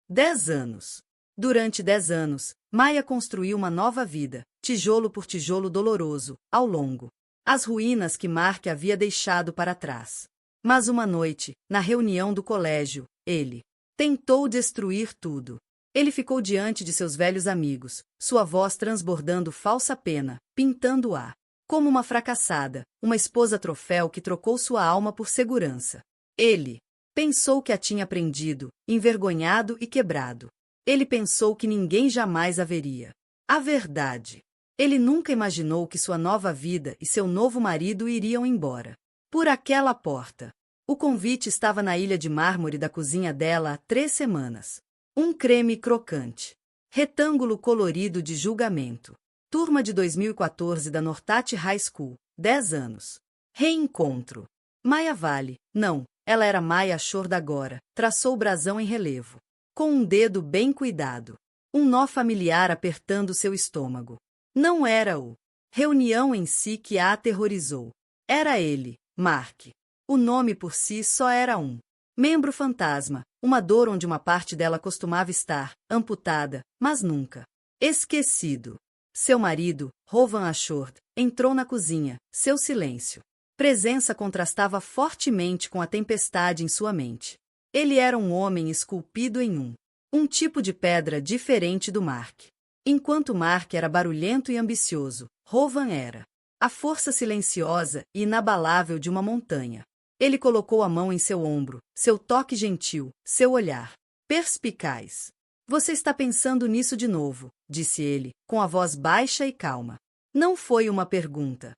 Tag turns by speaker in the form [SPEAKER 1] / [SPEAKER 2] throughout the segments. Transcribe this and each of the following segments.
[SPEAKER 1] 10 anos. Durante 10 anos, Maia construiu uma nova vida, tijolo por tijolo doloroso, ao longo. As ruínas que Mark havia deixado para trás. Mas uma noite, na reunião do colégio, ele tentou destruir tudo. Ele ficou diante de seus velhos amigos, sua voz transbordando falsa pena, pintando-a como uma fracassada, uma esposa troféu que trocou sua alma por segurança. Ele pensou que a tinha prendido, envergonhado e quebrado. Ele pensou que ninguém jamais a veria. A verdade. Ele nunca imaginou que sua nova vida e seu novo marido iriam embora. Por aquela porta. O convite estava na ilha de mármore da cozinha dela há 3 semanas. Um creme crocante. Retângulo colorido de julgamento. Turma de 2014 da Nortate High School. 10 anos. Reencontro. Maia Vale. Não, ela era Maia Shorda agora. Traçou o brasão em relevo. Com um dedo bem cuidado. Um nó familiar apertando seu estômago. Não era o reunião em si que a aterrorizou. Era ele, Mark. O nome por si só era um membro fantasma, uma dor onde uma parte dela costumava estar, amputada, mas nunca esquecido. Seu marido, Rovan Ashord, entrou na cozinha, seu silêncio. Presença contrastava fortemente com a tempestade em sua mente. Ele era um homem esculpido em um tipo de pedra diferente do Mark. Enquanto Mark era barulhento e ambicioso, Rovan era a força silenciosa e inabalável de uma montanha. Ele colocou a mão em seu ombro, seu toque gentil, seu olhar perspicaz. Você está pensando nisso de novo, disse ele, com a voz baixa e calma. Não foi uma pergunta.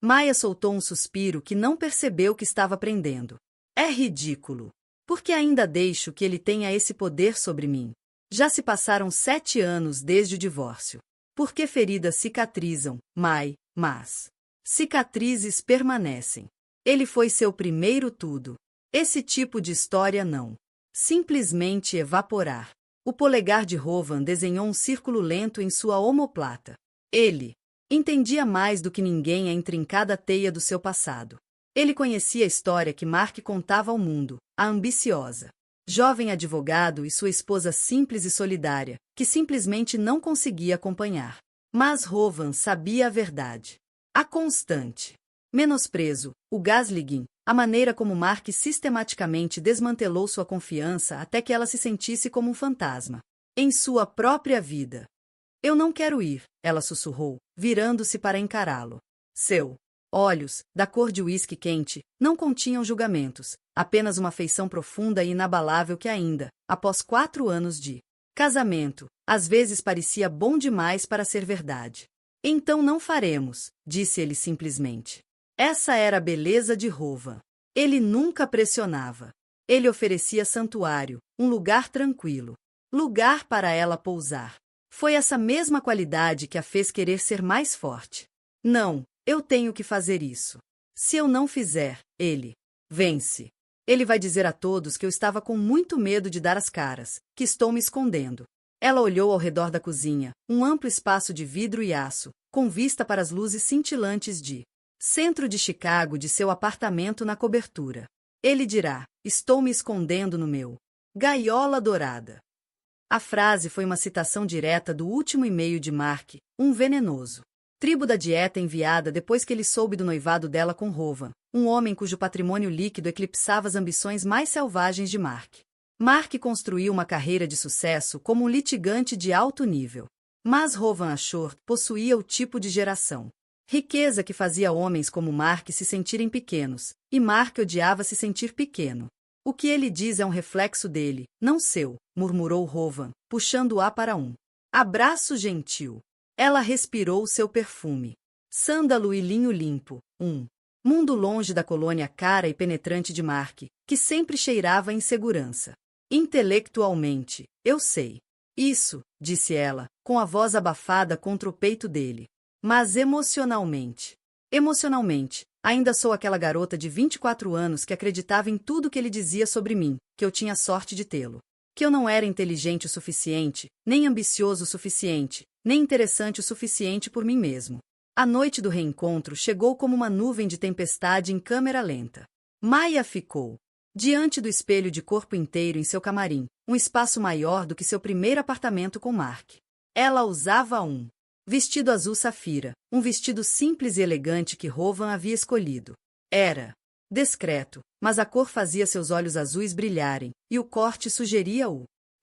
[SPEAKER 1] Maia soltou um suspiro que não percebeu que estava prendendo. É ridículo. Por que ainda deixo que ele tenha esse poder sobre mim? Já se passaram 7 anos desde o divórcio. Por que feridas cicatrizam, mas cicatrizes permanecem. Ele foi seu primeiro tudo. Esse tipo de história não. Simplesmente evaporar. O polegar de Rovan desenhou um círculo lento em sua omoplata. Ele entendia mais do que ninguém a intrincada teia do seu passado. Ele conhecia a história que Mark contava ao mundo, a ambiciosa jovem advogado e sua esposa simples e solidária, que simplesmente não conseguia acompanhar. Mas Rovan sabia a verdade. A constante menosprezo, o gaslighting, a maneira como Mark sistematicamente desmantelou sua confiança até que ela se sentisse como um fantasma em sua própria vida. Eu não quero ir, ela sussurrou, virando-se para encará-lo. Seu olhos, da cor de uísque quente, não continham julgamentos, apenas uma afeição profunda e inabalável que ainda, após 4 anos de casamento, às vezes parecia bom demais para ser verdade. Então não faremos, disse ele simplesmente. Essa era a beleza de Rovan. Ele nunca pressionava. Ele oferecia santuário, um lugar tranquilo. Lugar para ela pousar. Foi essa mesma qualidade que a fez querer ser mais forte. Não, eu tenho que fazer isso. Se eu não fizer, ele vence. Ele vai dizer a todos que eu estava com muito medo de dar as caras, que estou me escondendo. Ela olhou ao redor da cozinha, um amplo espaço de vidro e aço, com vista para as luzes cintilantes de centro de Chicago de seu apartamento na cobertura. Ele dirá, estou me escondendo no meu gaiola dourada. A frase foi uma citação direta do último e-mail de Mark, um venenoso tribo da dieta enviada depois que ele soube do noivado dela com Rovan, um homem cujo patrimônio líquido eclipsava as ambições mais selvagens de Mark. Mark construiu uma carreira de sucesso como um litigante de alto nível. Mas Rovan Ashord possuía o tipo de geração. Riqueza que fazia homens como Mark se sentirem pequenos, e Mark odiava se sentir pequeno. O que ele diz é um reflexo dele, não seu, murmurou Rovan, puxando-a para um abraço gentil. Ela respirou seu perfume. Sândalo e linho limpo, um mundo longe da colônia cara e penetrante de Mark, que sempre cheirava a insegurança. Intelectualmente, eu sei. Isso, disse ela, com a voz abafada contra o peito dele. Mas emocionalmente, ainda sou aquela garota de 24 anos que acreditava em tudo que ele dizia sobre mim, que eu tinha sorte de tê-lo. Que eu não era inteligente o suficiente, nem ambicioso o suficiente, nem interessante o suficiente por mim mesmo. A noite do reencontro chegou como uma nuvem de tempestade em câmera lenta. Maia ficou diante do espelho de corpo inteiro em seu camarim, um espaço maior do que seu primeiro apartamento com Mark. Ela usava um vestido azul safira, um vestido simples e elegante que Rowan havia escolhido. Era discreto, mas a cor fazia seus olhos azuis brilharem, e o corte sugeria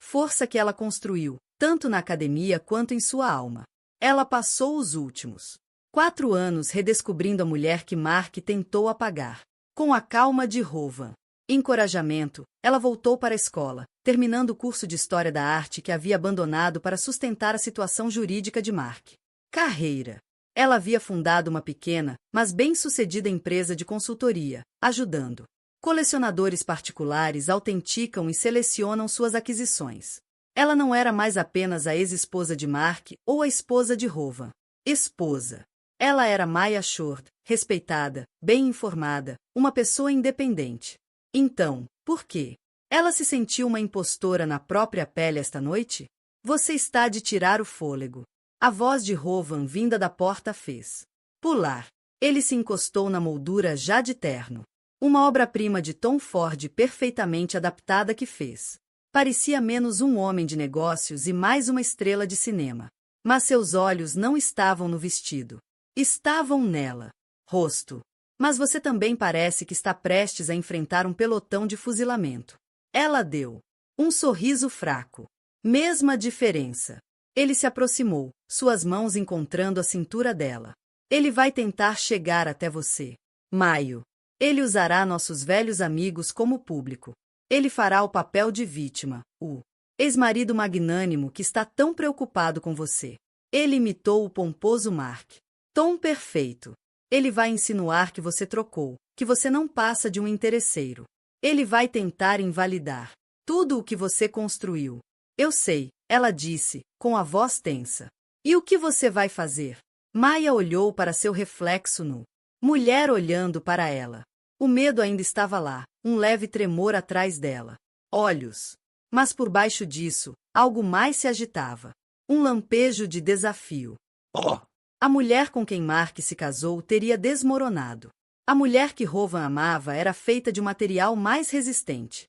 [SPEAKER 1] força que ela construiu, tanto na academia quanto em sua alma. Ela passou os últimos 4 anos redescobrindo a mulher que Mark tentou apagar. Com a calma de Rowan. Encorajamento, ela voltou para a escola, terminando o curso de História da Arte que havia abandonado para sustentar a situação jurídica de Mark. Carreira. Ela havia fundado uma pequena, mas bem-sucedida empresa de consultoria, ajudando colecionadores particulares autenticam e selecionam suas aquisições. Ela não era mais apenas a ex-esposa de Mark ou a esposa de Rowan. Esposa. Ela era Maya Shord, respeitada, bem informada, uma pessoa independente. Então, por quê? Ela se sentiu uma impostora na própria pele esta noite? Você está de tirar o fôlego. A voz de Rowan vinda da porta fez pular. Ele se encostou na moldura já de terno. Uma obra-prima de Tom Ford perfeitamente adaptada que fez. Parecia menos um homem de negócios e mais uma estrela de cinema. Mas seus olhos não estavam no vestido. Estavam nela. Rosto. Mas você também parece que está prestes a enfrentar um pelotão de fuzilamento. Ela deu um sorriso fraco. Mesma diferença. Ele se aproximou, suas mãos encontrando a cintura dela. Ele vai tentar chegar até você. Maio. Ele usará nossos velhos amigos como público. Ele fará o papel de vítima, o ex-marido magnânimo que está tão preocupado com você. Ele imitou o pomposo Mark. Tom perfeito. Ele vai insinuar que você trocou, que você não passa de um interesseiro. Ele vai tentar invalidar tudo o que você construiu. Eu sei, ela disse, com a voz tensa. E o que você vai fazer? Maya olhou para seu reflexo no mulher olhando para ela. O medo ainda estava lá, um leve tremor atrás dela. Olhos. Mas por baixo disso, algo mais se agitava. Um lampejo de desafio.
[SPEAKER 2] Oh!
[SPEAKER 1] A mulher com quem Mark se casou teria desmoronado. A mulher que Rowan amava era feita de um material mais resistente.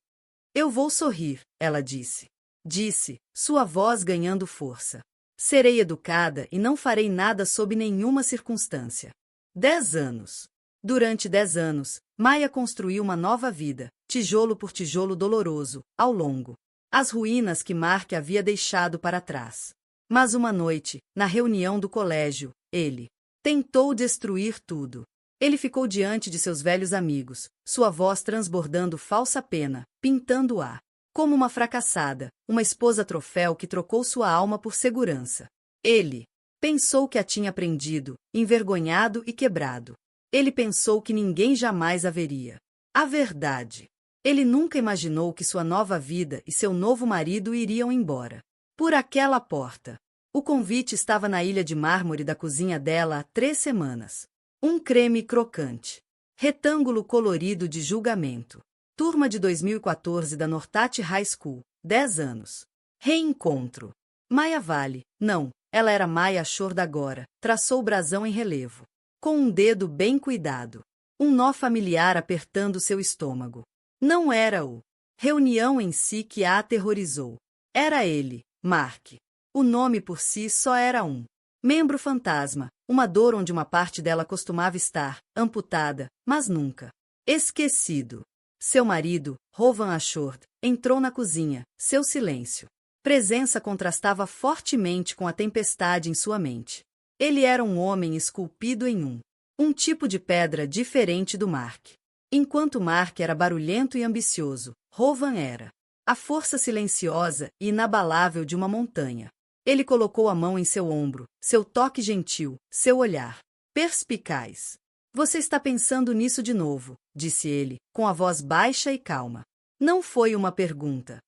[SPEAKER 1] Eu vou sorrir, ela disse. Disse, sua voz ganhando força. Serei educada e não farei nada sob nenhuma circunstância. 10 anos. Durante 10 anos, Maya construiu uma nova vida, tijolo por tijolo doloroso, ao longo. As ruínas que Mark havia deixado para trás. Mas uma noite, na reunião do colégio, ele tentou destruir tudo. Ele ficou diante de seus velhos amigos, sua voz transbordando falsa pena, pintando-a como uma fracassada, uma esposa troféu que trocou sua alma por segurança. Ele pensou que a tinha prendido, envergonhado e quebrado. Ele pensou que ninguém jamais a veria. A verdade. Ele nunca imaginou que sua nova vida e seu novo marido iriam embora. Por aquela porta. O convite estava na ilha de mármore da cozinha dela há 3 semanas. Um creme crocante. Retângulo colorido de julgamento. Turma de 2014 da Nortat High School. 10 anos. Reencontro. Maya Vale. Não, ela era Maya Shord agora. Traçou o brasão em relevo. Com um dedo bem cuidado. Um nó familiar apertando seu estômago. Não era o reunião em si que a aterrorizou. Era ele, Mark. O nome por si só era um membro fantasma, uma dor onde uma parte dela costumava estar, amputada, mas nunca esquecido. Seu marido, Rowan Ashord, entrou na cozinha, seu silêncio. Presença contrastava fortemente com a tempestade em sua mente. Ele era um homem esculpido em um tipo de pedra diferente do Mark. Enquanto Mark era barulhento e ambicioso, Rowan era a força silenciosa e inabalável de uma montanha. Ele colocou a mão em seu ombro, seu toque gentil, seu olhar perspicaz. Você está pensando nisso de novo, disse ele, com a voz baixa e calma. Não foi uma pergunta.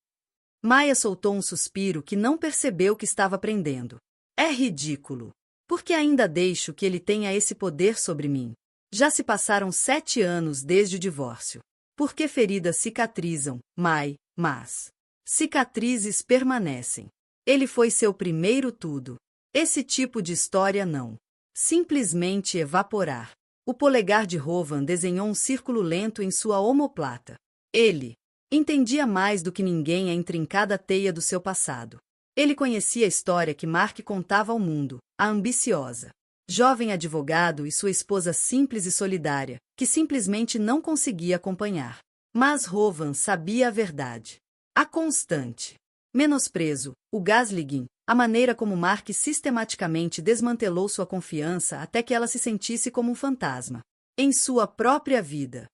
[SPEAKER 1] Maya soltou um suspiro que não percebeu que estava prendendo. É ridículo. Porque ainda deixo que ele tenha esse poder sobre mim. Já se passaram 7 anos desde o divórcio. Porque feridas cicatrizam, mas cicatrizes permanecem. Ele foi seu primeiro tudo. Esse tipo de história não. Simplesmente evaporar. O polegar de Rowan desenhou um círculo lento em sua omoplata. Ele Entendia mais do que ninguém a intrincada teia do seu passado. Ele conhecia a história que Mark contava ao mundo, a ambiciosa jovem advogado e sua esposa simples e solidária, que simplesmente não conseguia acompanhar. Mas Rowan sabia a verdade. A constante menosprezo, o gaslighting, a maneira como Mark sistematicamente desmantelou sua confiança até que ela se sentisse como um fantasma em sua própria vida.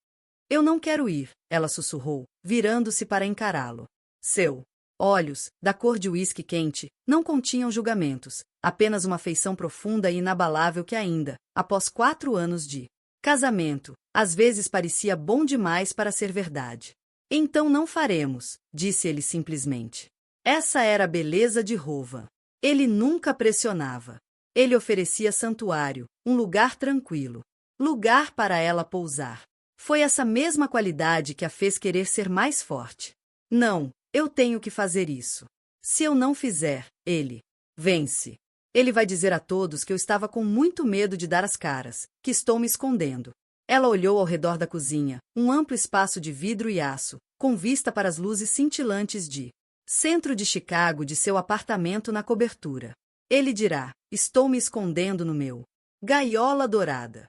[SPEAKER 1] Eu não quero ir, ela sussurrou, virando-se para encará-lo. Seus olhos, da cor de uísque quente, não continham julgamentos, apenas uma afeição profunda e inabalável que ainda, após 4 anos de casamento, às vezes parecia bom demais para ser verdade. Então não faremos, disse ele simplesmente. Essa era a beleza de Rowan. Ele nunca pressionava. Ele oferecia santuário, um lugar tranquilo. Lugar para ela pousar. Foi essa mesma qualidade que a fez querer ser mais forte. Não, eu tenho que fazer isso. Se eu não fizer, ele vence. Ele vai dizer a todos que eu estava com muito medo de dar as caras, que estou me escondendo. Ela olhou ao redor da cozinha, um amplo espaço de vidro e aço, com vista para as luzes cintilantes de centro de Chicago de seu apartamento na cobertura. Ele dirá, estou me escondendo no meu gaiola dourada.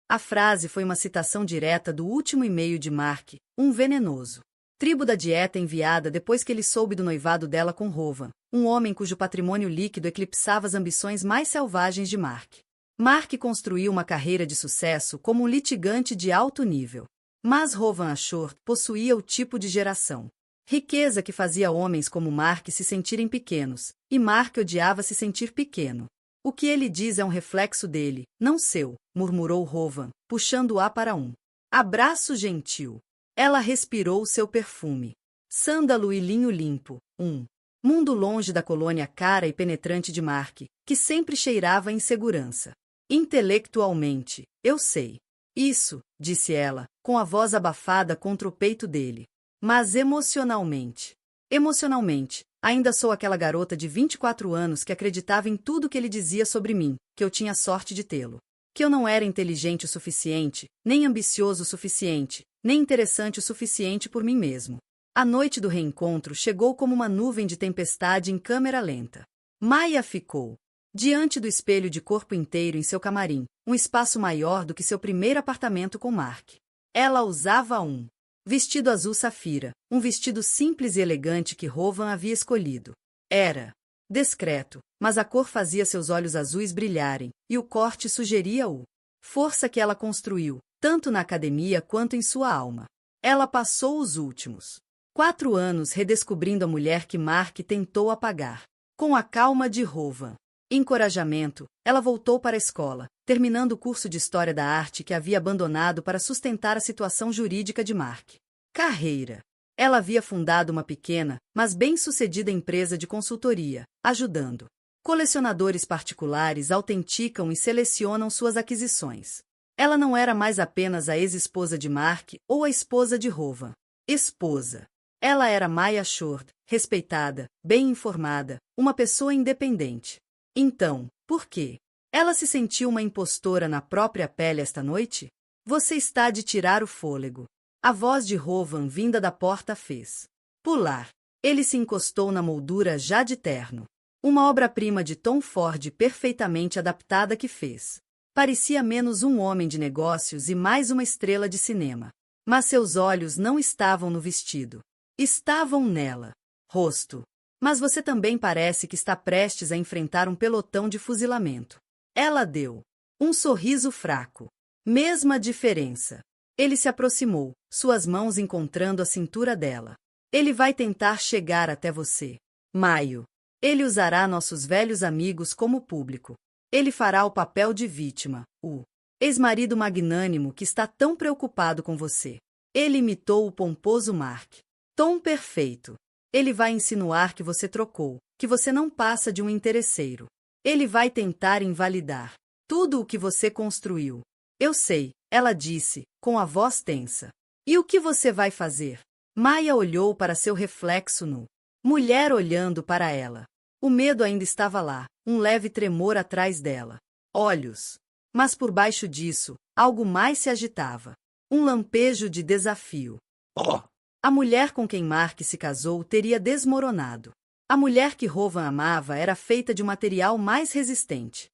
[SPEAKER 1] A frase foi uma citação direta do último e-mail de Mark, um venenoso tribo da dieta enviada depois que ele soube do noivado dela com Rowan, um homem cujo patrimônio líquido eclipsava as ambições mais selvagens de Mark. Mark construiu uma carreira de sucesso como um litigante de alto nível. Mas Rowan Ashore possuía o tipo de geração. Riqueza que fazia homens como Mark se sentirem pequenos, e Mark odiava se sentir pequeno. O que ele diz é um reflexo dele, não seu, murmurou Rowan, puxando-a para um abraço gentil. Ela respirou seu perfume. Sândalo e linho limpo, um mundo longe da colônia cara e penetrante de Mark, que sempre cheirava a insegurança. Intelectualmente, eu sei. Isso, disse ela, com a voz abafada contra o peito dele. Mas emocionalmente. Emocionalmente, ainda sou aquela garota de 24 anos que acreditava em tudo que ele dizia sobre mim, que eu tinha sorte de tê-lo. Que eu não era inteligente o suficiente, nem ambicioso o suficiente, nem interessante o suficiente por mim mesmo. A noite do reencontro chegou como uma nuvem de tempestade em câmera lenta. Maya ficou diante do espelho de corpo inteiro em seu camarim, um espaço maior do que seu primeiro apartamento com Mark. Ela usava um vestido azul safira, um vestido simples e elegante que Rowan havia escolhido. Era discreto, mas a cor fazia seus olhos azuis brilharem, e o corte sugeria o força que ela construiu, tanto na academia quanto em sua alma. Ela passou os últimos 4 anos redescobrindo a mulher que Mark tentou apagar. Com a calma de Rowan. Encorajamento, ela voltou para a escola, terminando o curso de História da Arte que havia abandonado para sustentar a situação jurídica de Mark. Carreira. Ela havia fundado uma pequena, mas bem-sucedida empresa de consultoria, ajudando colecionadores particulares autenticam e selecionam suas aquisições. Ela não era mais apenas a ex-esposa de Mark ou a esposa de Rowan. Esposa. Ela era Maya Ashore, respeitada, bem informada, uma pessoa independente. Então, por quê? Ela se sentiu uma impostora na própria pele esta noite? Você está de tirar o fôlego. A voz de Rowan vinda da porta fez pular. Ele se encostou na moldura já de terno. Uma obra-prima de Tom Ford perfeitamente adaptada que fez. Parecia menos um homem de negócios e mais uma estrela de cinema. Mas seus olhos não estavam no vestido. Estavam nela. Rosto. Mas você também parece que está prestes a enfrentar um pelotão de fuzilamento. Ela deu um sorriso fraco. Mesma diferença. Ele se aproximou, suas mãos encontrando a cintura dela. Ele vai tentar chegar até você. Maio. Ele usará nossos velhos amigos como público. Ele fará o papel de vítima, o ex-marido magnânimo que está tão preocupado com você. Ele imitou o pomposo Mark. Tom perfeito. Ele vai insinuar que você trocou, que você não passa de um interesseiro. Ele vai tentar invalidar tudo o que você construiu. Eu sei, ela disse, com a voz tensa. E o que você vai fazer? Maya olhou para seu reflexo no mulher olhando para ela. O medo ainda estava lá, um leve tremor atrás dela. Olhos. Mas por baixo disso, algo mais se agitava. Um lampejo de desafio.
[SPEAKER 2] Oh!
[SPEAKER 1] A mulher com quem Mark se casou teria desmoronado. A mulher que Rowan amava era feita de um material mais resistente.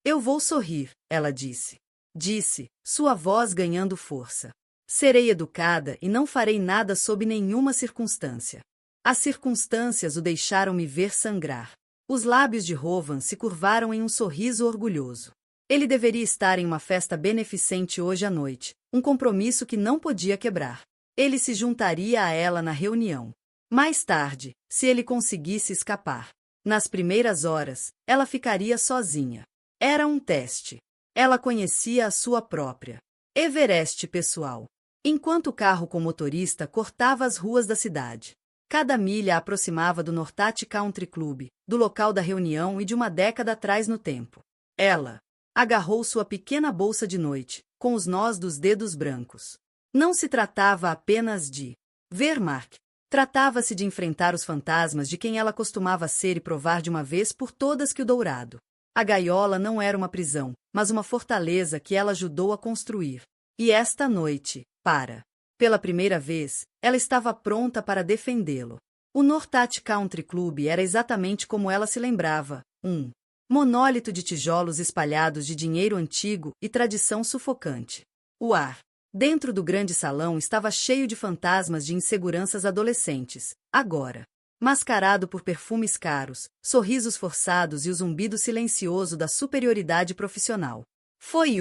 [SPEAKER 1] Eu vou sorrir, ela disse. Disse, sua voz ganhando força. Serei educada e não farei nada sob nenhuma circunstância. As circunstâncias o deixaram me ver sangrar. Os lábios de Rowan se curvaram em um sorriso orgulhoso. Ele deveria estar em uma festa beneficente hoje à noite, um compromisso que não podia quebrar. Ele se juntaria a ela na reunião. Mais tarde, se ele conseguisse escapar. Nas primeiras horas, ela ficaria sozinha. Era um teste. Ela conhecia a sua própria Everest pessoal. Enquanto o carro com motorista cortava as ruas da cidade. Cada milha a aproximava do Nortat Country Club, do local da reunião e de uma década atrás no tempo. Ela agarrou sua pequena bolsa de noite, com os nós dos dedos brancos. Não se tratava apenas de ver Mark. Tratava-se de enfrentar os fantasmas de quem ela costumava ser e provar de uma vez por todas que o dourado. A gaiola não era uma prisão, mas uma fortaleza que ela ajudou a construir. E esta noite, pela primeira vez, ela estava pronta para defendê-lo. O Nortat Country Club era exatamente como ela se lembrava, um monólito de tijolos espalhados de dinheiro antigo e tradição sufocante. O ar dentro do grande salão estava cheio de fantasmas de inseguranças adolescentes, agora mascarado por perfumes caros, sorrisos forçados e o zumbido silencioso da superioridade profissional. Foi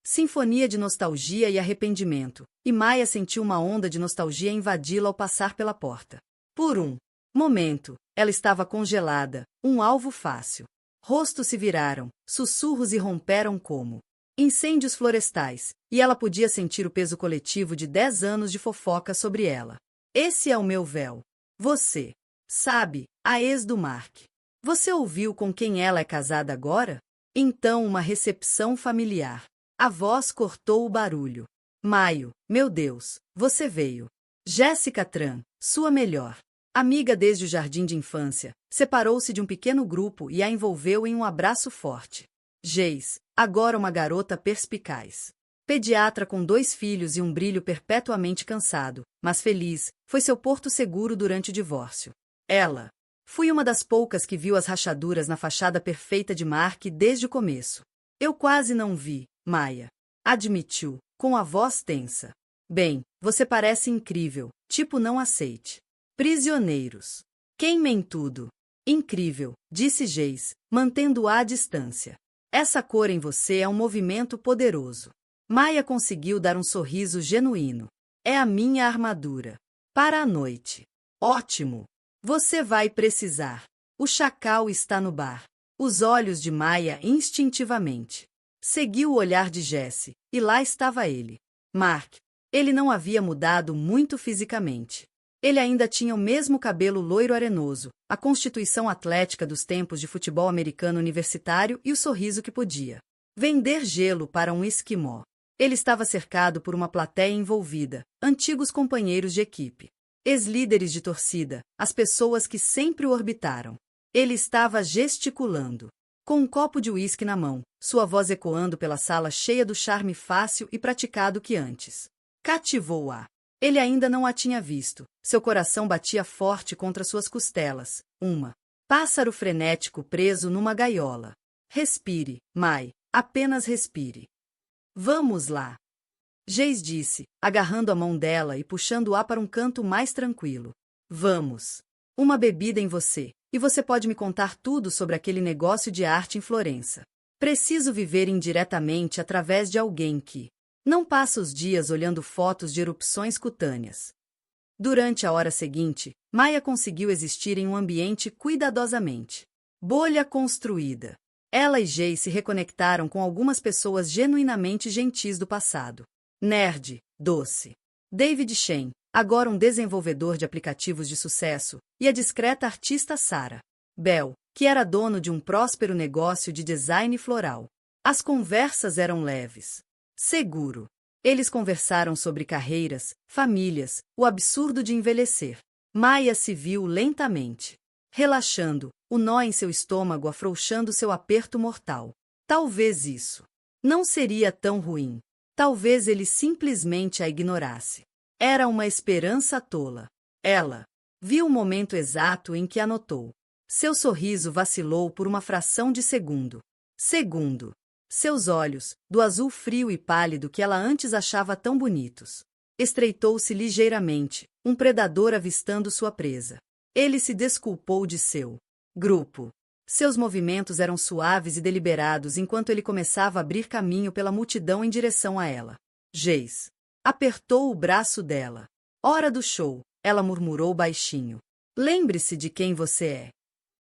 [SPEAKER 1] sinfonia de nostalgia e arrependimento, e Maya sentiu uma onda de nostalgia invadi-la ao passar pela porta. Por um momento, ela estava congelada, um alvo fácil. Rostos se viraram, sussurros irromperam como incêndios florestais, e ela podia sentir o peso coletivo de 10 anos de fofoca sobre ela. Esse é o meu véu. Você sabe, a ex do Mark. Você ouviu com quem ela é casada agora? Então uma recepção familiar. A voz cortou o barulho. Maio, meu Deus, você veio. Jessica Tran, sua melhor amiga desde o jardim de infância, separou-se de um pequeno grupo e a envolveu em um abraço forte. Geis, agora uma garota perspicaz. Pediatra com 2 filhos e um brilho perpetuamente cansado, mas feliz, foi seu porto seguro durante o divórcio. Ela. Fui uma das poucas que viu as rachaduras na fachada perfeita de Mark desde o começo. Eu quase não vi, Maya. Admitiu, com a voz tensa. Bem, você parece incrível, tipo não aceite. Prisioneiros. Queimem tudo. Incrível, disse Geis, mantendo-a à distância. Essa cor em você é um movimento poderoso. Maya conseguiu dar um sorriso genuíno. É a minha armadura. Para a noite. Ótimo. Você vai precisar. O chacal está no bar. Os olhos de Maya instintivamente. Seguiu o olhar de Jesse, e lá estava ele. Mark. Ele não havia mudado muito fisicamente. Ele ainda tinha o mesmo cabelo loiro arenoso, a constituição atlética dos tempos de futebol americano universitário e o sorriso que podia vender gelo para um esquimó. Ele estava cercado por uma plateia envolvida, antigos companheiros de equipe, ex-líderes de torcida, as pessoas que sempre o orbitaram. Ele estava gesticulando, com um copo de uísque na mão, sua voz ecoando pela sala cheia do charme fácil e praticado que antes cativou-a. Ele ainda não a tinha visto. Seu coração batia forte contra suas costelas. Pássaro frenético preso numa gaiola. Respire, Mai. Apenas respire. Vamos lá. Geis disse, agarrando a mão dela e puxando-a para um canto mais tranquilo. Vamos. Uma bebida em você, e você pode me contar tudo sobre aquele negócio de arte em Florença. Preciso viver indiretamente através de alguém que não passa os dias olhando fotos de erupções cutâneas. Durante a hora seguinte, Maya conseguiu existir em um ambiente cuidadosamente. Bolha construída. Ela e Jay se reconectaram com algumas pessoas genuinamente gentis do passado. Nerd, doce. David Shen, agora um desenvolvedor de aplicativos de sucesso, e a discreta artista Sarah Bell, que era dono de um próspero negócio de design floral. As conversas eram leves. Seguro. Eles conversaram sobre carreiras, famílias, o absurdo de envelhecer. Maya se viu lentamente, relaxando, o nó em seu estômago afrouxando seu aperto mortal. Talvez isso não seria tão ruim. Talvez ele simplesmente a ignorasse. Era uma esperança tola. Ela viu o momento exato em que anotou. Seu sorriso vacilou por uma fração de segundo. Seus olhos, do azul frio e pálido que ela antes achava tão bonitos, estreitou-se ligeiramente, um predador avistando sua presa. Ele se desculpou de seu grupo. Seus movimentos eram suaves e deliberados enquanto ele começava a abrir caminho pela multidão em direção a ela. Jace apertou o braço dela. Hora do show, ela murmurou baixinho. Lembre-se de quem você é.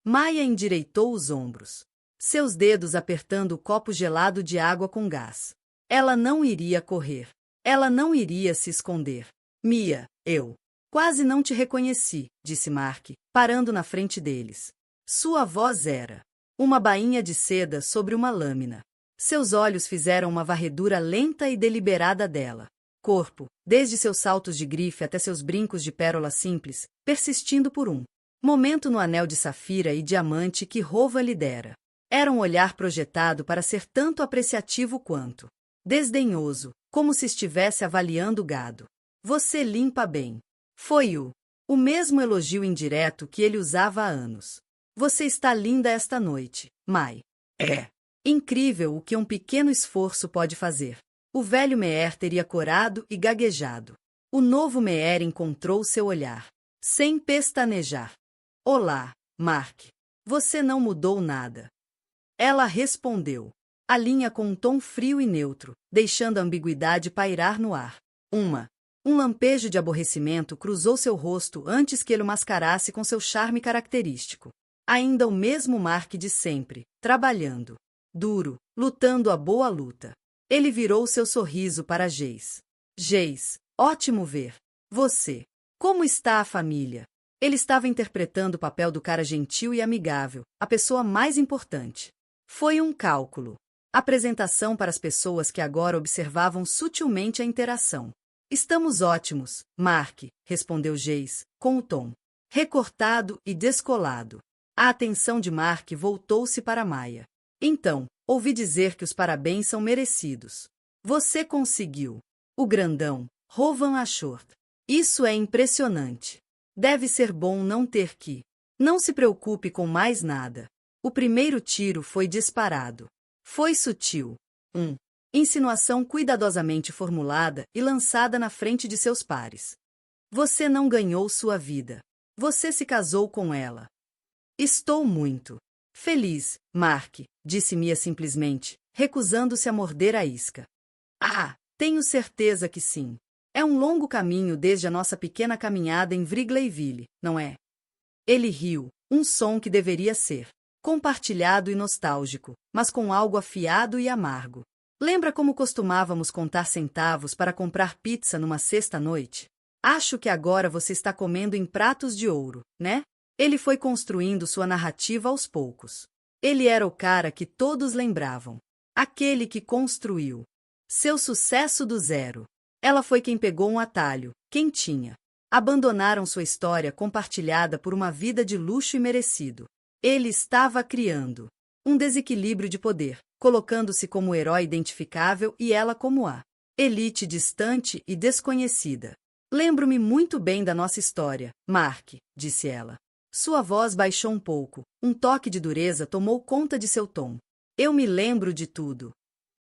[SPEAKER 1] Maya endireitou os ombros, seus dedos apertando o copo gelado de água com gás. Ela não iria correr. Ela não iria se esconder. Mia, eu quase não te reconheci, disse Mark, parando na frente deles. Sua voz era uma bainha de seda sobre uma lâmina. Seus olhos fizeram uma varredura lenta e deliberada dela. Corpo, desde seus saltos de grife até seus brincos de pérola simples, persistindo por um momento no anel de safira e diamante que Hova lhe dera. Era um olhar projetado para ser tanto apreciativo quanto desdenhoso, como se estivesse avaliando o gado. Você limpa bem. Foi o mesmo elogio indireto que ele usava há anos. Você está linda esta noite, Mai. É incrível o que um pequeno esforço pode fazer. O velho Meer teria corado e gaguejado. O novo Meer encontrou seu olhar, sem pestanejar. Olá, Mark. Você não mudou nada. Ela respondeu, a linha com um tom frio e neutro, deixando a ambiguidade pairar no ar. Um lampejo de aborrecimento cruzou seu rosto antes que ele o mascarasse com seu charme característico. Ainda o mesmo Mark de sempre, trabalhando duro, lutando a boa luta. Ele virou seu sorriso para Jace. Jace, ótimo ver você. Como está a família? Ele estava interpretando o papel do cara gentil e amigável, a pessoa mais importante. Foi um cálculo. Apresentação para as pessoas que agora observavam sutilmente a interação. Estamos ótimos, Mark, respondeu Jace, com o tom recortado e descolado. A atenção de Mark voltou-se para Maya. Então, ouvi dizer que os parabéns são merecidos. Você conseguiu. O grandão, Rovan Ashort. Isso é impressionante. Deve ser bom não ter que. Não se preocupe com mais nada. O primeiro tiro foi disparado. Foi sutil. Insinuação cuidadosamente formulada e lançada na frente de seus pares. Você não ganhou sua vida. Você se casou com ela. Estou muito feliz, Mark, disse Mia simplesmente, recusando-se a morder a isca. Ah, tenho certeza que sim. É um longo caminho desde a nossa pequena caminhada em Wrigleyville, não é? Ele riu, um som que deveria ser compartilhado e nostálgico, mas com algo afiado e amargo. Lembra como costumávamos contar centavos para comprar pizza numa sexta-noite? Acho que agora você está comendo em pratos de ouro, né? Ele foi construindo sua narrativa aos poucos. Ele era o cara que todos lembravam. Aquele que construiu seu sucesso do zero. Ela foi quem pegou um atalho, quem tinha. Abandonaram sua história compartilhada por uma vida de luxo e merecido. Ele estava criando um desequilíbrio de poder, colocando-se como o herói identificável e ela como a elite distante e desconhecida. Lembro-me muito bem da nossa história, Mark, disse ela. Sua voz baixou um pouco, um toque de dureza tomou conta de seu tom. Eu me lembro de tudo.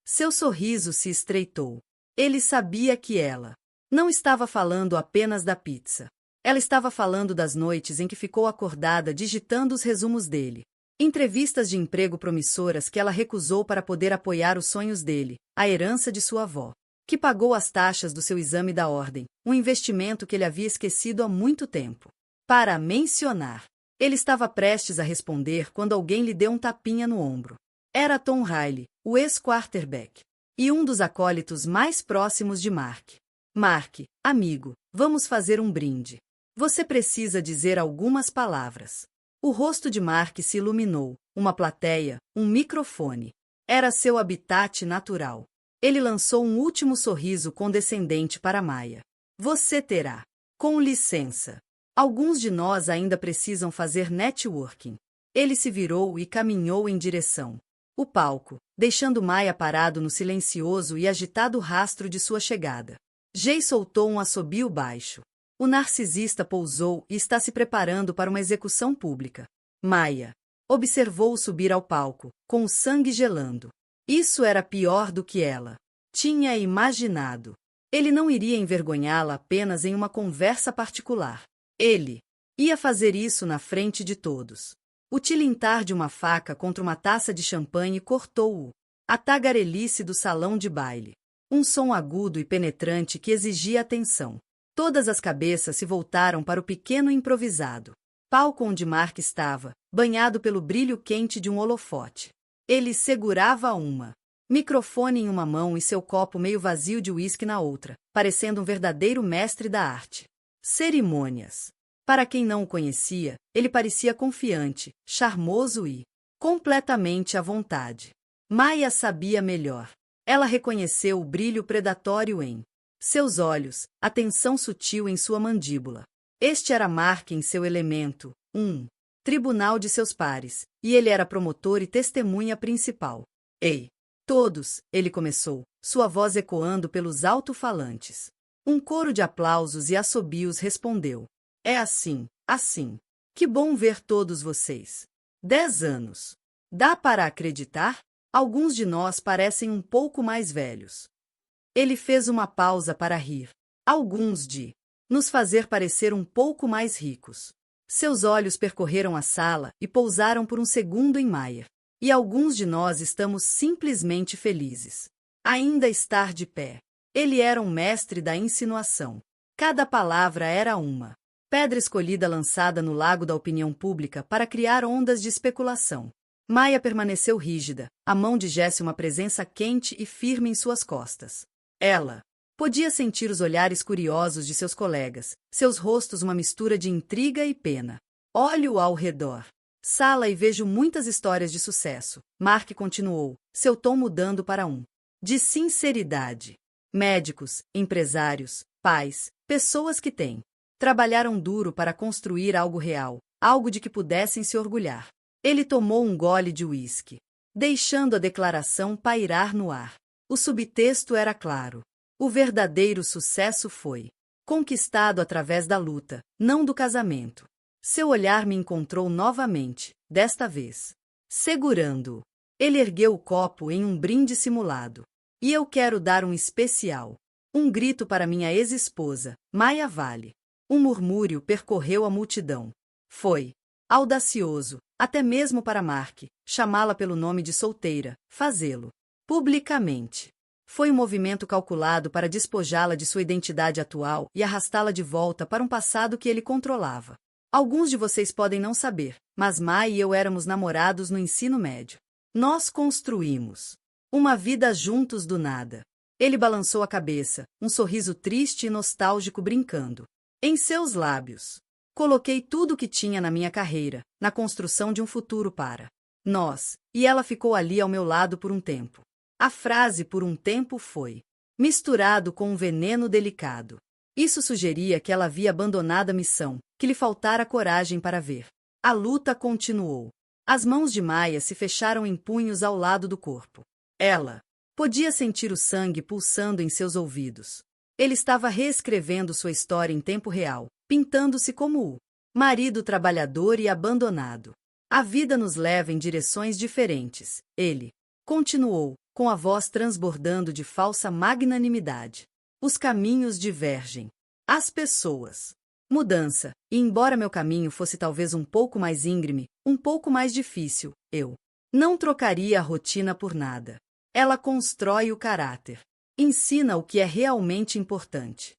[SPEAKER 1] Seu sorriso se estreitou. Ele sabia que ela não estava falando apenas da pizza. Ela estava falando das noites em que ficou acordada digitando os resumos dele. Entrevistas de emprego promissoras que ela recusou para poder apoiar os sonhos dele, a herança de sua avó, que pagou as taxas do seu exame da ordem, um investimento que ele havia esquecido há muito tempo. Para mencionar, ele estava prestes a responder quando alguém lhe deu um tapinha no ombro. Era Tom Riley, o ex-quarterback, e um dos acólitos mais próximos de Mark. Mark, amigo, vamos fazer um brinde. Você precisa dizer algumas palavras. O rosto de Mark se iluminou, uma plateia, um microfone. Era seu habitat natural. Ele lançou um último sorriso condescendente para Maya. Você terá. Com licença. Alguns de nós ainda precisam fazer networking. Ele se virou e caminhou em direção o palco, deixando Maya parado no silencioso e agitado rastro de sua chegada. Jay soltou um assobio baixo. O narcisista pousou e está se preparando para uma execução pública. Maya observou-o subir ao palco, com o sangue gelando. Isso era pior do que ela tinha imaginado. Ele não iria envergonhá-la apenas em uma conversa particular. Ele ia fazer isso na frente de todos. O tilintar de uma faca contra uma taça de champanhe cortou-o. A tagarelice do salão de baile. Um som agudo e penetrante que exigia atenção. Todas as cabeças se voltaram para o pequeno improvisado palco onde Mark estava, banhado pelo brilho quente de um holofote. Ele segurava microfone em uma mão e seu copo meio vazio de uísque na outra, parecendo um verdadeiro mestre da arte. Cerimônias. Para quem não o conhecia, ele parecia confiante, charmoso e completamente à vontade. Maya sabia melhor. Ela reconheceu o brilho predatório em seus olhos, a tensão sutil em sua mandíbula. Este era Mark em seu elemento, tribunal de seus pares, e ele era promotor e testemunha principal. Ei! Todos, ele começou, sua voz ecoando pelos alto-falantes. Um coro de aplausos e assobios respondeu. É assim. Que bom ver todos vocês. 10 anos. Dá para acreditar? Alguns de nós parecem um pouco mais velhos. Ele fez uma pausa para rir. Alguns de nos fazer parecer um pouco mais ricos. Seus olhos percorreram a sala e pousaram por um segundo em Maya. E alguns de nós estamos simplesmente felizes. Ainda estar de pé. Ele era um mestre da insinuação. Cada palavra era uma pedra escolhida lançada no lago da opinião pública para criar ondas de especulação. Maya permaneceu rígida, a mão de Jesse uma presença quente e firme em suas costas. Ela podia sentir os olhares curiosos de seus colegas, seus rostos uma mistura de intriga e pena. Olho ao redor. Sala e vejo muitas histórias de sucesso. Mark continuou, seu tom mudando para de sinceridade. Médicos, empresários, pais, pessoas que trabalharam duro para construir algo real, algo de que pudessem se orgulhar. Ele tomou um gole de uísque, deixando a declaração pairar no ar. O subtexto era claro. O verdadeiro sucesso foi conquistado através da luta, não do casamento. Seu olhar me encontrou novamente, desta vez segurando-o. Ele ergueu o copo em um brinde simulado. E eu quero dar um especial. Um grito para minha ex-esposa, Maya Vale. Um murmúrio percorreu a multidão. Foi audacioso, até mesmo para Mark, chamá-la pelo nome de solteira, fazê-lo publicamente. Foi um movimento calculado para despojá-la de sua identidade atual e arrastá-la de volta para um passado que ele controlava. Alguns de vocês podem não saber, mas Mai e eu éramos namorados no ensino médio. Nós construímos uma vida juntos do nada. Ele balançou a cabeça, um sorriso triste e nostálgico brincando em seus lábios. Coloquei tudo o que tinha na minha carreira, na construção de um futuro para nós, e ela ficou ali ao meu lado por um tempo. A frase por um tempo foi misturado com um veneno delicado. Isso sugeria que ela havia abandonado a missão, que lhe faltara coragem para ver. A luta continuou. As mãos de Maya se fecharam em punhos ao lado do corpo. Ela podia sentir o sangue pulsando em seus ouvidos. Ele estava reescrevendo sua história em tempo real, pintando-se como o marido trabalhador e abandonado. A vida nos leva em direções diferentes, ele continuou, com a voz transbordando de falsa magnanimidade. Os caminhos divergem. As pessoas. Mudança, e embora meu caminho fosse talvez um pouco mais íngreme, um pouco mais difícil, eu não trocaria a rotina por nada. Ela constrói o caráter. Ensina o que é realmente importante.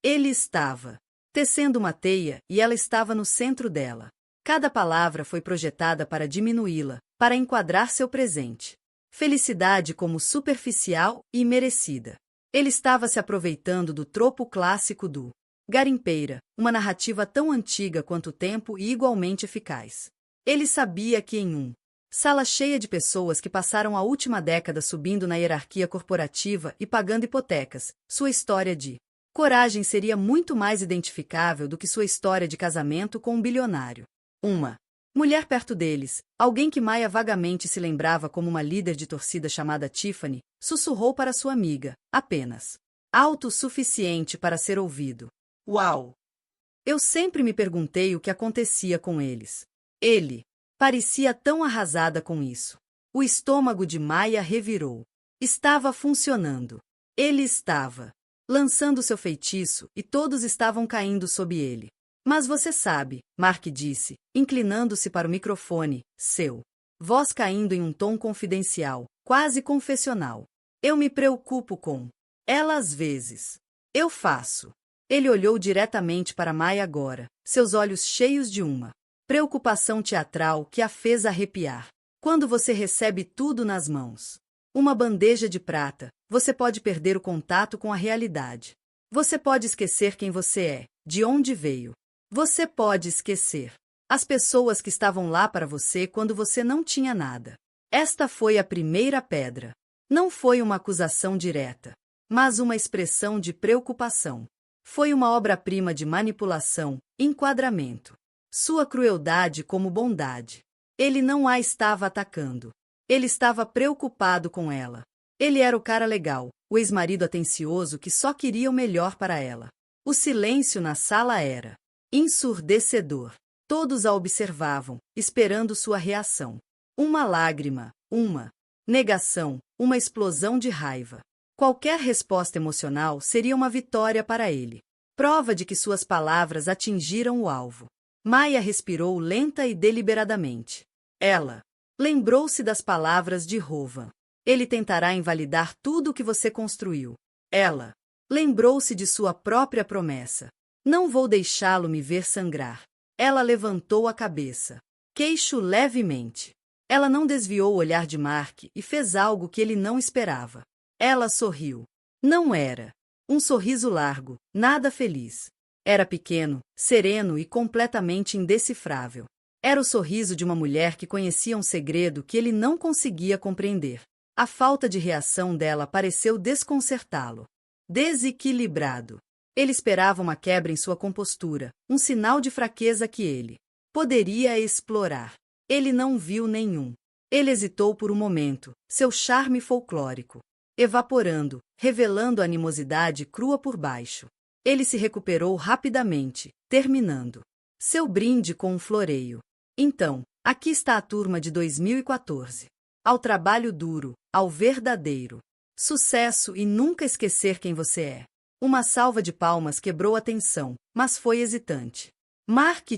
[SPEAKER 1] Ele estava tecendo uma teia e ela estava no centro dela. Cada palavra foi projetada para diminuí-la, para enquadrar seu presente. Felicidade como superficial e merecida. Ele estava se aproveitando do tropo clássico do garimpeira, uma narrativa tão antiga quanto o tempo e igualmente eficaz. Ele sabia que em sala cheia de pessoas que passaram a última década subindo na hierarquia corporativa e pagando hipotecas, sua história de coragem seria muito mais identificável do que sua história de casamento com um bilionário. Uma mulher perto deles, alguém que Maya vagamente se lembrava como uma líder de torcida chamada Tiffany, sussurrou para sua amiga, apenas autossuficiente para ser ouvido. Uau! Eu sempre me perguntei o que acontecia com eles. Ele parecia tão arrasada com isso. O estômago de Maya revirou. Estava funcionando. Ele estava lançando seu feitiço e todos estavam caindo sob ele. Mas você sabe, Mark disse, inclinando-se para o microfone, seu voz caindo em um tom confidencial, quase confessional. Eu me preocupo com ela às vezes. Eu faço. Ele olhou diretamente para Maya agora, seus olhos cheios de uma preocupação teatral que a fez arrepiar. Quando você recebe tudo nas mãos, uma bandeja de prata, você pode perder o contato com a realidade. Você pode esquecer quem você é, de onde veio. Você pode esquecer as pessoas que estavam lá para você quando você não tinha nada. Esta foi a primeira pedra. Não foi uma acusação direta, mas uma expressão de preocupação. Foi uma obra-prima de manipulação, enquadramento. Sua crueldade como bondade. Ele não a estava atacando. Ele estava preocupado com ela. Ele era o cara legal, o ex-marido atencioso que só queria o melhor para ela. O silêncio na sala era ensurdecedor. Todos a observavam, esperando sua reação. Uma lágrima, uma negação, uma explosão de raiva. Qualquer resposta emocional seria uma vitória para ele. Prova de que suas palavras atingiram o alvo. Maya respirou lenta e deliberadamente. Ela lembrou-se das palavras de Rovan. Ele tentará invalidar tudo o que você construiu. Ela lembrou-se de sua própria promessa. Não vou deixá-lo me ver sangrar. Ela levantou a cabeça, queixo levemente. Ela não desviou o olhar de Mark e fez algo que ele não esperava. Ela sorriu. Não era um sorriso largo, nada feliz. Era pequeno, sereno e completamente indecifrável. Era o sorriso de uma mulher que conhecia um segredo que ele não conseguia compreender. A falta de reação dela pareceu desconcertá-lo. Desequilibrado. Ele esperava uma quebra em sua compostura, um sinal de fraqueza que ele poderia explorar. Ele não viu nenhum. Ele hesitou por um momento, seu charme folclórico evaporando, revelando a animosidade crua por baixo. Ele se recuperou rapidamente, terminando seu brinde com um floreio. Então, aqui está a turma de 2014. Ao trabalho duro, ao verdadeiro sucesso e nunca esquecer quem você é. Uma salva de palmas quebrou a tensão, mas foi hesitante. Mark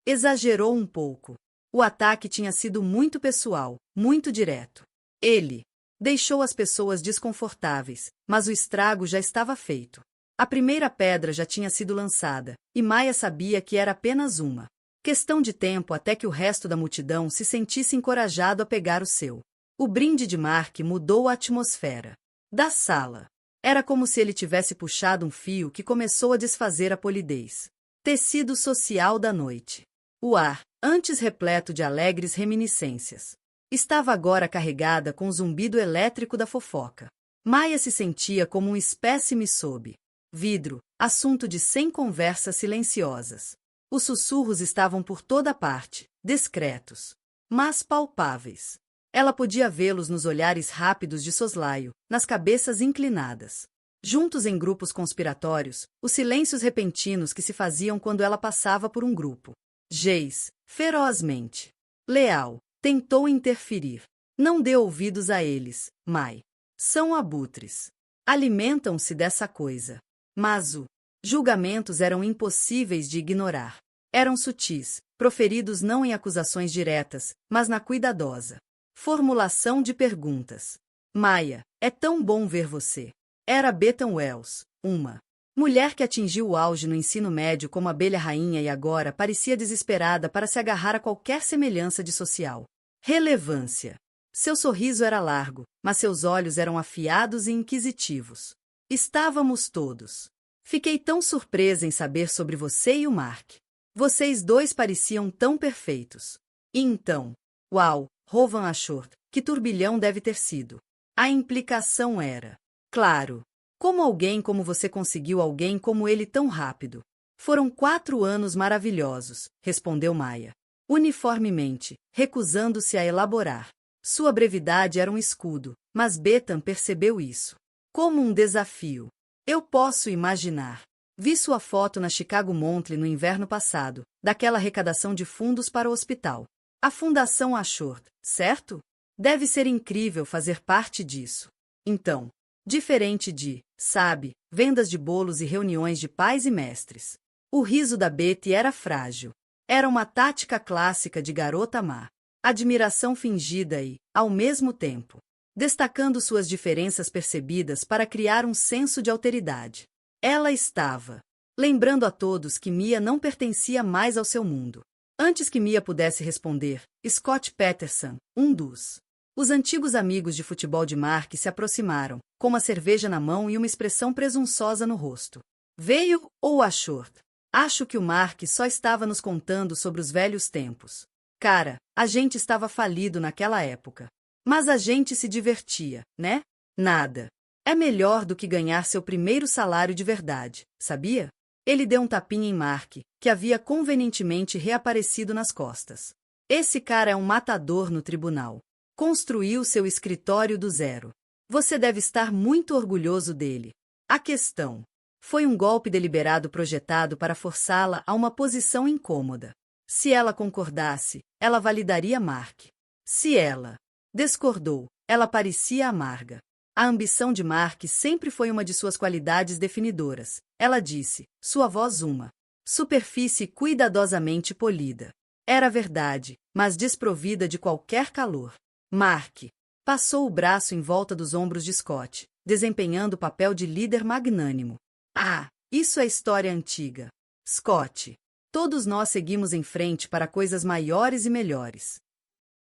[SPEAKER 1] exagerou um pouco. O ataque tinha sido muito pessoal, muito direto. Ele deixou as pessoas desconfortáveis, mas o estrago já estava feito. A primeira pedra já tinha sido lançada, e Maya sabia que era apenas uma questão de tempo até que o resto da multidão se sentisse encorajado a pegar o seu. O brinde de Mark mudou a atmosfera da sala. Era como se ele tivesse puxado um fio que começou a desfazer a polidez. Tecido social da noite. O ar, antes repleto de alegres reminiscências, estava agora carregada com o zumbido elétrico da fofoca. Maya se sentia como um espécime sob vidro, assunto de 100 conversas silenciosas. Os sussurros estavam por toda parte, discretos, mas palpáveis. Ela podia vê-los nos olhares rápidos de soslaio, nas cabeças inclinadas. Juntos em grupos conspiratórios, os silêncios repentinos que se faziam quando ela passava por um grupo. Geis, ferozmente leal, tentou interferir. Não dê ouvidos a eles, Mai. São abutres. Alimentam-se dessa coisa. Mas os julgamentos eram impossíveis de ignorar. Eram sutis, proferidos não em acusações diretas, mas na cuidadosa formulação de perguntas. Maya, é tão bom ver você. Era Bethan Wells, uma mulher que atingiu o auge no ensino médio como abelha rainha e agora parecia desesperada para se agarrar a qualquer semelhança de social relevância. Seu sorriso era largo, mas seus olhos eram afiados e inquisitivos. Estávamos todos. Fiquei tão surpresa em saber sobre você e o Mark. Vocês dois pareciam tão perfeitos. E então, uau, Rovan achou, que turbilhão deve ter sido. A implicação era, claro, como alguém como você conseguiu alguém como ele tão rápido? Foram 4 anos maravilhosos, respondeu Maya, uniformemente, recusando-se a elaborar. Sua brevidade era um escudo, mas Bethan percebeu isso como um desafio. Eu posso imaginar. Vi sua foto na Chicago Monthly no inverno passado, daquela arrecadação de fundos para o hospital. A Fundação Ashore, certo? Deve ser incrível fazer parte disso. Então, diferente de, sabe, vendas de bolos e reuniões de pais e mestres. O riso da Betty era frágil. Era uma tática clássica de garota má. Admiração fingida e, ao mesmo tempo, destacando suas diferenças percebidas para criar um senso de alteridade. Ela estava lembrando a todos que Mia não pertencia mais ao seu mundo. Antes que Mia pudesse responder, Scott Peterson, um dos os antigos amigos de futebol de Mark, se aproximaram, com uma cerveja na mão e uma expressão presunçosa no rosto. Veio ou achou? Acho que o Mark só estava nos contando sobre os velhos tempos. Cara, a gente estava falido naquela época. Mas a gente se divertia, né? Nada. É melhor do que ganhar seu primeiro salário de verdade, sabia? Ele deu um tapinha em Mark, que havia convenientemente reaparecido nas costas. Esse cara é um matador no tribunal. Construiu seu escritório do zero. Você deve estar muito orgulhoso dele. A questão foi um golpe deliberado projetado para forçá-la a uma posição incômoda. Se ela concordasse, ela validaria Mark. Se ela discordou, ela parecia amarga. A ambição de Mark sempre foi uma de suas qualidades definidoras. Ela disse, sua voz uma superfície cuidadosamente polida. Era verdade, mas desprovida de qualquer calor. Mark passou o braço em volta dos ombros de Scott, desempenhando o papel de líder magnânimo. Ah, isso é história antiga. Scott, todos nós seguimos em frente para coisas maiores e melhores.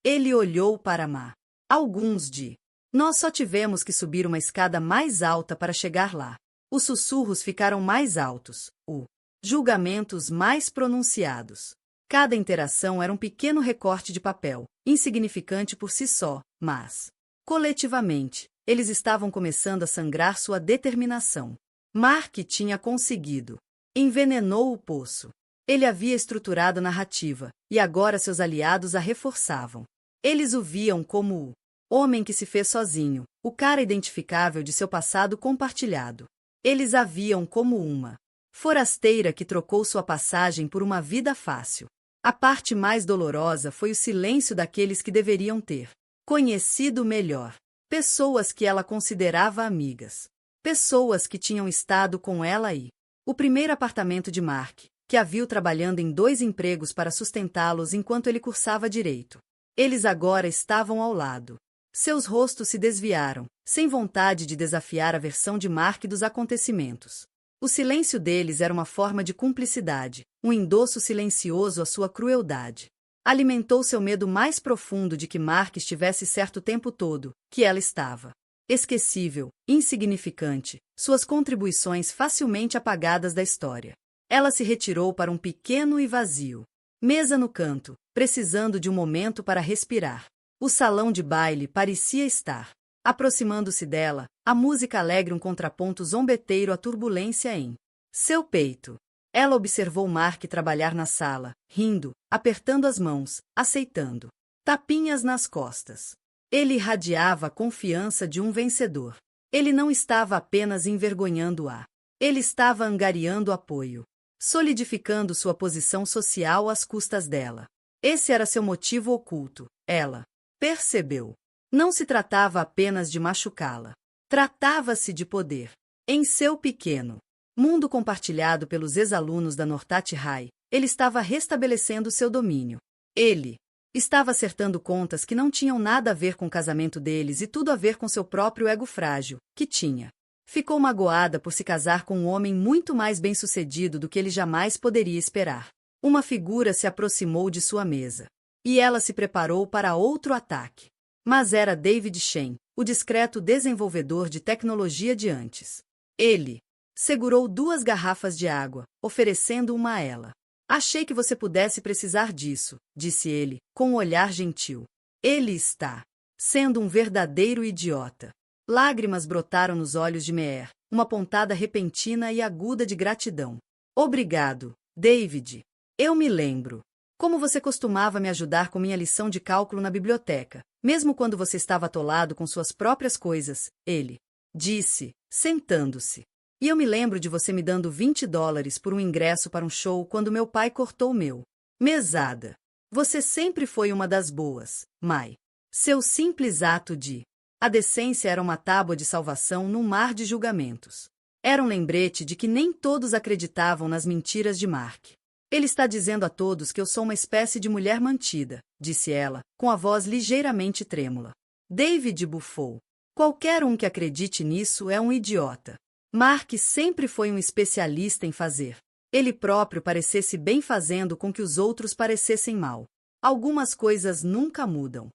[SPEAKER 1] Ele olhou para Ma. Alguns de nós só tivemos que subir uma escada mais alta para chegar lá. Os sussurros ficaram mais altos, os julgamentos mais pronunciados. Cada interação era um pequeno recorte de papel, insignificante por si só, mas, coletivamente, eles estavam começando a sangrar sua determinação. Mark tinha conseguido. Envenenou o poço. Ele havia estruturado a narrativa, e agora seus aliados a reforçavam. Eles o viam como o homem que se fez sozinho, o cara identificável de seu passado compartilhado. Eles a viam como uma forasteira que trocou sua passagem por uma vida fácil. A parte mais dolorosa foi o silêncio daqueles que deveriam ter conhecido melhor. Pessoas que ela considerava amigas. Pessoas que tinham estado com ela e o primeiro apartamento de Mark, que a viu trabalhando em 2 empregos para sustentá-los enquanto ele cursava direito. Eles agora estavam ao lado. Seus rostos se desviaram, sem vontade de desafiar a versão de Mark dos acontecimentos. O silêncio deles era uma forma de cumplicidade, um endosso silencioso à sua crueldade. Alimentou seu medo mais profundo de que Mark estivesse certo o tempo todo, que ela estava. Esquecível, insignificante, suas contribuições facilmente apagadas da história. Ela se retirou para um pequeno e vazio mesa no canto, precisando de um momento para respirar. O salão de baile parecia estar aproximando-se dela, a música alegre um contraponto zombeteiro à turbulência em seu peito. Ela observou Mark trabalhar na sala, rindo, apertando as mãos, aceitando tapinhas nas costas. Ele irradiava a confiança de um vencedor. Ele não estava apenas envergonhando-a. Ele estava angariando apoio, solidificando sua posição social às custas dela. Esse era seu motivo oculto, ela percebeu. Não se tratava apenas de machucá-la. Tratava-se de poder. Em seu pequeno mundo compartilhado pelos ex-alunos da Nortat High, ele estava restabelecendo seu domínio. Ele estava acertando contas que não tinham nada a ver com o casamento deles e tudo a ver com seu próprio ego frágil, que tinha. Ficou magoada por se casar com um homem muito mais bem-sucedido do que ele jamais poderia esperar. Uma figura se aproximou de sua mesa. E ela se preparou para outro ataque. Mas era David Shen, o discreto desenvolvedor de tecnologia de antes. Ele segurou 2 garrafas de água, oferecendo uma a ela. Achei que você pudesse precisar disso, disse ele, com um olhar gentil. Ele está sendo um verdadeiro idiota. Lágrimas brotaram nos olhos de Meher, uma pontada repentina e aguda de gratidão. Obrigado, David. Eu me lembro como você costumava me ajudar com minha lição de cálculo na biblioteca, mesmo quando você estava atolado com suas próprias coisas, ele disse, sentando-se. E eu me lembro de você me dando $20 por um ingresso para um show quando meu pai cortou o meu. Mesada. Você sempre foi uma das boas, Mai. Seu simples ato de... A decência era uma tábua de salvação num mar de julgamentos. Era um lembrete de que nem todos acreditavam nas mentiras de Mark. Ele está dizendo a todos que eu sou uma espécie de mulher mantida, disse ela, com a voz ligeiramente trêmula. David bufou. Qualquer um que acredite nisso é um idiota. Mark sempre foi um especialista em fazer ele próprio parecesse bem fazendo com que os outros parecessem mal. Algumas coisas nunca mudam.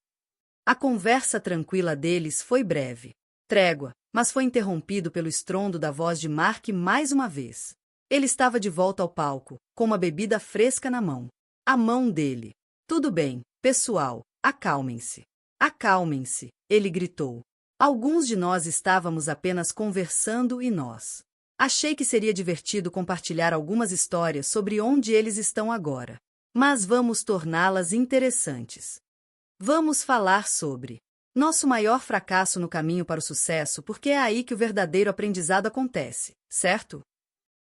[SPEAKER 1] A conversa tranquila deles foi breve. Trégua, mas foi interrompido pelo estrondo da voz de Mark mais uma vez. Ele estava de volta ao palco, com uma bebida fresca na mão. A mão dele. Tudo bem, pessoal, acalmem-se. Acalmem-se, ele gritou. Alguns de nós estávamos apenas conversando e nós. Achei que seria divertido compartilhar algumas histórias sobre onde eles estão agora. Mas vamos torná-las interessantes. Vamos falar sobre nosso maior fracasso no caminho para o sucesso, porque é aí que o verdadeiro aprendizado acontece, certo?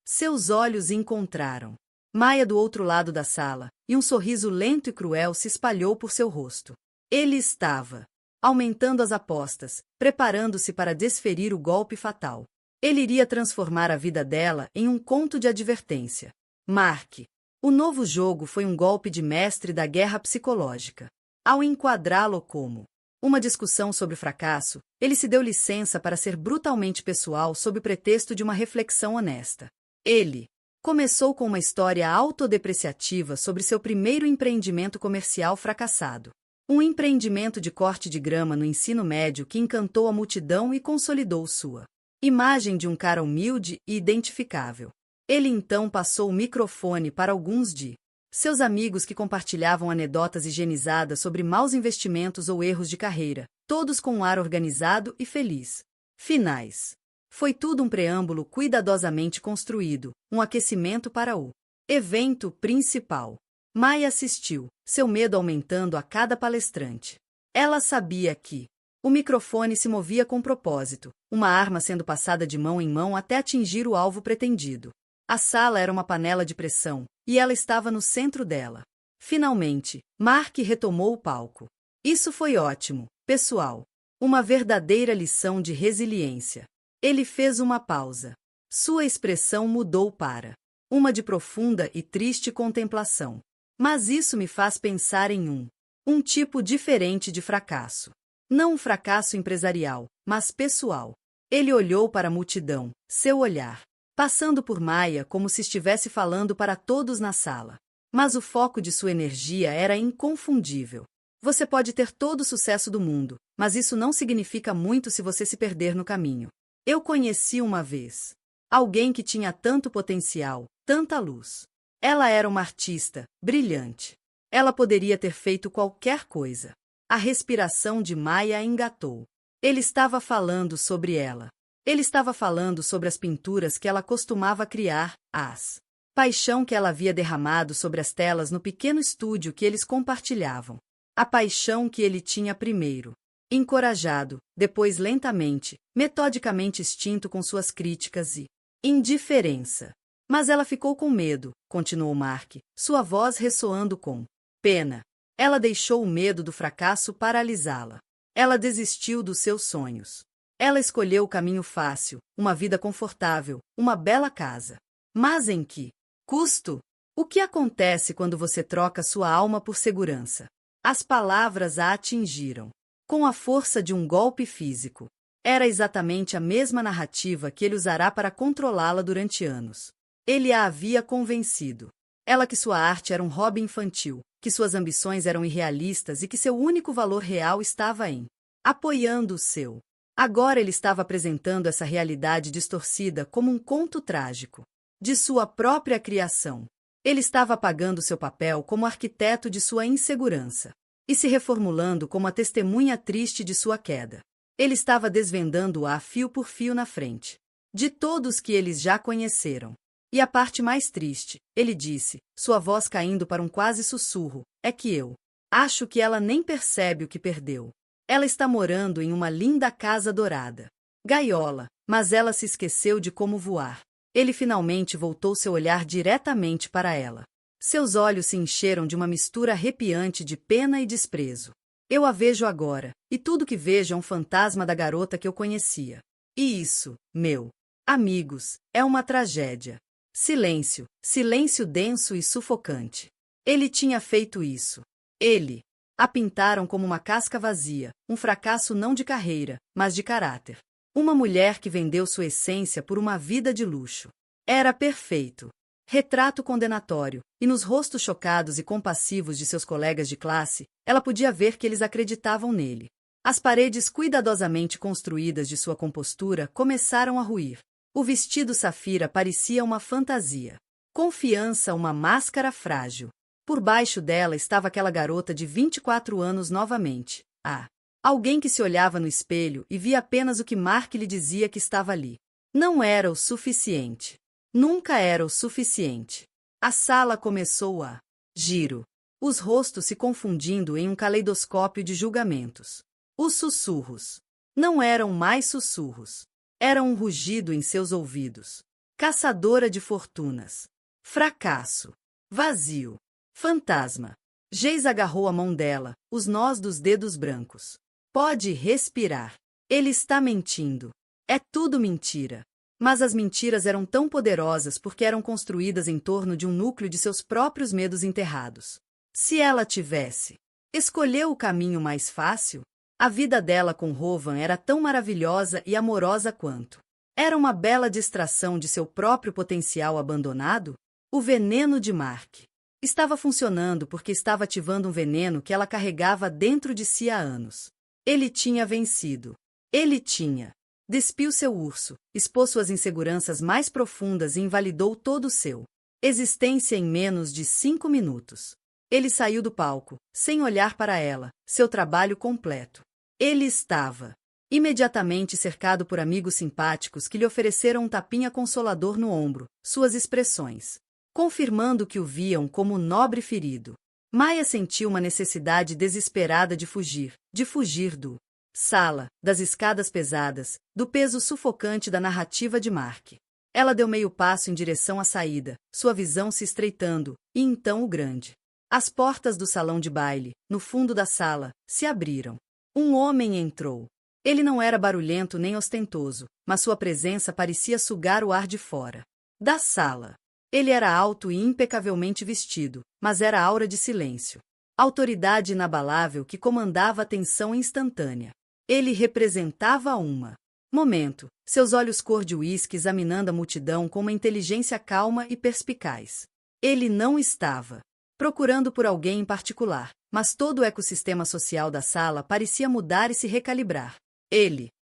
[SPEAKER 1] Seus olhos encontraram Maia do outro lado da sala, e um sorriso lento e cruel se espalhou por seu rosto. Ele estava aumentando as apostas, preparando-se para desferir o golpe fatal. Ele iria transformar a vida dela em um conto de advertência. Mark. O novo jogo foi um golpe de mestre da guerra psicológica. Ao enquadrá-lo como uma discussão sobre fracasso, ele se deu licença para ser brutalmente pessoal sob o pretexto de uma reflexão honesta. Ele começou com uma história autodepreciativa sobre seu primeiro empreendimento comercial fracassado. Um empreendimento de corte de grama no ensino médio que encantou a multidão e consolidou sua imagem de um cara humilde e identificável. Ele então passou o microfone para alguns de seus amigos que compartilhavam anedotas higienizadas sobre maus investimentos ou erros de carreira, todos com um ar organizado e feliz. Finais. Foi tudo um preâmbulo cuidadosamente construído, um aquecimento para o evento principal. Mai assistiu, seu medo aumentando a cada palestrante. Ela sabia que o microfone se movia com propósito, uma arma sendo passada de mão em mão até atingir o alvo pretendido. A sala era uma panela de pressão, e ela estava no centro dela. Finalmente, Mark retomou o palco. Isso foi ótimo, pessoal. Uma verdadeira lição de resiliência. Ele fez uma pausa. Sua expressão mudou para uma de profunda e triste contemplação. Mas isso me faz pensar em um tipo diferente de fracasso. Não um fracasso empresarial, mas pessoal. Ele olhou para a multidão, seu olhar passando por Maia como se estivesse falando para todos na sala. Mas o foco de sua energia era inconfundível. Você pode ter todo o sucesso do mundo, mas isso não significa muito se você se perder no caminho. Eu conheci uma vez alguém que tinha tanto potencial, tanta luz. Ela era uma artista, brilhante. Ela poderia ter feito qualquer coisa. A respiração de Maia engatou. Ele estava falando sobre ela. Ele estava falando sobre as pinturas que ela costumava criar, paixão que ela havia derramado sobre as telas no pequeno estúdio que eles compartilhavam. A paixão que ele tinha primeiro encorajado, depois lentamente, metodicamente extinto com suas críticas e indiferença. Mas ela ficou com medo, continuou Mark, sua voz ressoando com pena. Ela deixou o medo do fracasso paralisá-la. Ela desistiu dos seus sonhos. Ela escolheu o caminho fácil, uma vida confortável, uma bela casa. Mas em que custo? O que acontece quando você troca sua alma por segurança? As palavras a atingiram com a força de um golpe físico. Era exatamente a mesma narrativa que ele usará para controlá-la durante anos. Ele a havia convencido. Ela que sua arte era um hobby infantil, que suas ambições eram irrealistas e que seu único valor real estava em apoiando o seu. Agora ele estava apresentando essa realidade distorcida como um conto trágico de sua própria criação. Ele estava apagando seu papel como arquiteto de sua insegurança e se reformulando como a testemunha triste de sua queda. Ele estava desvendando-a fio por fio na frente de todos que eles já conheceram. E a parte mais triste, ele disse, sua voz caindo para um quase sussurro, é que eu acho que ela nem percebe o que perdeu. Ela está morando em uma linda casa dourada. gaiola, mas ela se esqueceu de como voar. Ele finalmente voltou seu olhar diretamente para ela. Seus olhos se encheram de uma mistura arrepiante de pena e desprezo. Eu a vejo agora, e tudo que vejo é um fantasma da garota que eu conhecia. E isso, meu amigos, é uma tragédia. Silêncio, silêncio denso e sufocante. Ele tinha feito isso. Ele. A pintaram como uma casca vazia, um fracasso não de carreira, mas de caráter. Uma mulher que vendeu sua essência por uma vida de luxo. Era perfeito. Retrato condenatório, e nos rostos chocados e compassivos de seus colegas de classe, ela podia ver que eles acreditavam nele. As paredes cuidadosamente construídas de sua compostura começaram a ruir. O vestido safira parecia uma fantasia. Confiança, uma máscara frágil. Por baixo dela estava aquela garota de 24 anos novamente. Alguém que se olhava no espelho e via apenas o que Mark lhe dizia que estava ali. Não era o suficiente. Nunca era o suficiente. A sala começou a giro. Os rostos se confundindo em um caleidoscópio de julgamentos. Os sussurros. Não eram mais sussurros. Era um rugido em seus ouvidos. Caçadora de fortunas. Fracasso. Vazio. Fantasma. Geis agarrou a mão dela, os nós dos dedos brancos. Pode respirar. Ele está mentindo. É tudo mentira. Mas as mentiras eram tão poderosas porque eram construídas em torno de um núcleo de seus próprios medos enterrados. Se ela tivesse escolheu o caminho mais fácil, a vida dela com Rovan era tão maravilhosa e amorosa quanto. Era uma bela distração de seu próprio potencial abandonado. O veneno de Mark estava funcionando porque estava ativando um veneno que ela carregava dentro de si há anos. Ele tinha vencido. Ele tinha. Despiu seu urso, expôs suas inseguranças mais profundas e invalidou todo o seu existência em menos de 5 minutos. Ele saiu do palco, sem olhar para ela, seu trabalho completo. Ele estava imediatamente cercado por amigos simpáticos que lhe ofereceram um tapinha consolador no ombro, suas expressões confirmando que o viam como nobre ferido. Maia sentiu uma necessidade desesperada de fugir do sala, das escadas pesadas, do peso sufocante da narrativa de Mark. Ela deu meio passo em direção à saída, sua visão se estreitando, e então o grande. As portas do salão de baile, no fundo da sala, se abriram. Um homem entrou. Ele não era barulhento nem ostentoso, mas sua presença parecia sugar o ar de fora da sala. Ele era alto e impecavelmente vestido, mas era aura de silêncio. Autoridade inabalável que comandava a tensão instantânea. Ele representava momento, seus olhos cor de uísque examinando a multidão com uma inteligência calma e perspicaz. Ele não estava procurando por alguém em particular, mas todo o ecossistema social da sala parecia mudar e se recalibrar.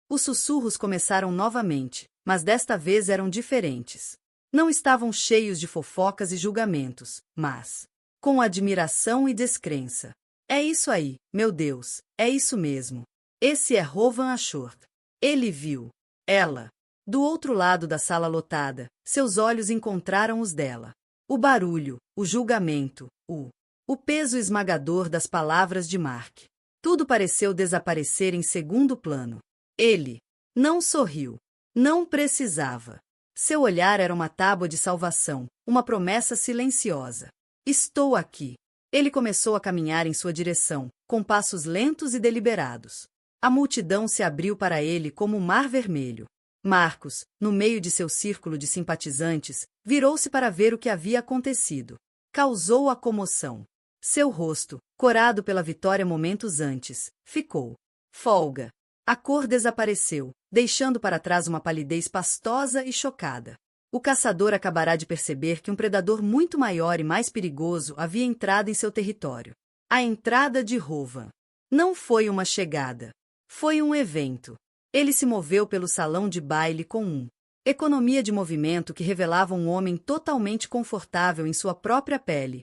[SPEAKER 1] Os sussurros começaram novamente, mas desta vez eram diferentes. Não estavam cheios de fofocas e julgamentos, mas com admiração e descrença. É isso aí, meu Deus, é isso mesmo. Esse é Rovan Ashworth. Ele viu ela. Do outro lado da sala lotada, seus olhos encontraram os dela. O barulho, o julgamento, o peso esmagador das palavras de Mark. Tudo pareceu desaparecer em segundo plano. Ele não sorriu. Não precisava. Seu olhar era uma tábua de salvação, uma promessa silenciosa. Estou aqui. Ele começou a caminhar em sua direção, com passos lentos e deliberados. A multidão se abriu para ele como um mar vermelho. Marcos, no meio de seu círculo de simpatizantes, virou-se para ver o que havia acontecido. Causou a comoção. Seu rosto, corado pela vitória momentos antes, ficou folga. A cor desapareceu, deixando para trás uma palidez pastosa e chocada. O caçador acabará de perceber que um predador muito maior e mais perigoso havia entrado em seu território. A entrada de Rovan não foi uma chegada. Foi um evento. Ele se moveu pelo salão de baile com economia de movimento que revelava um homem totalmente confortável em sua própria pele.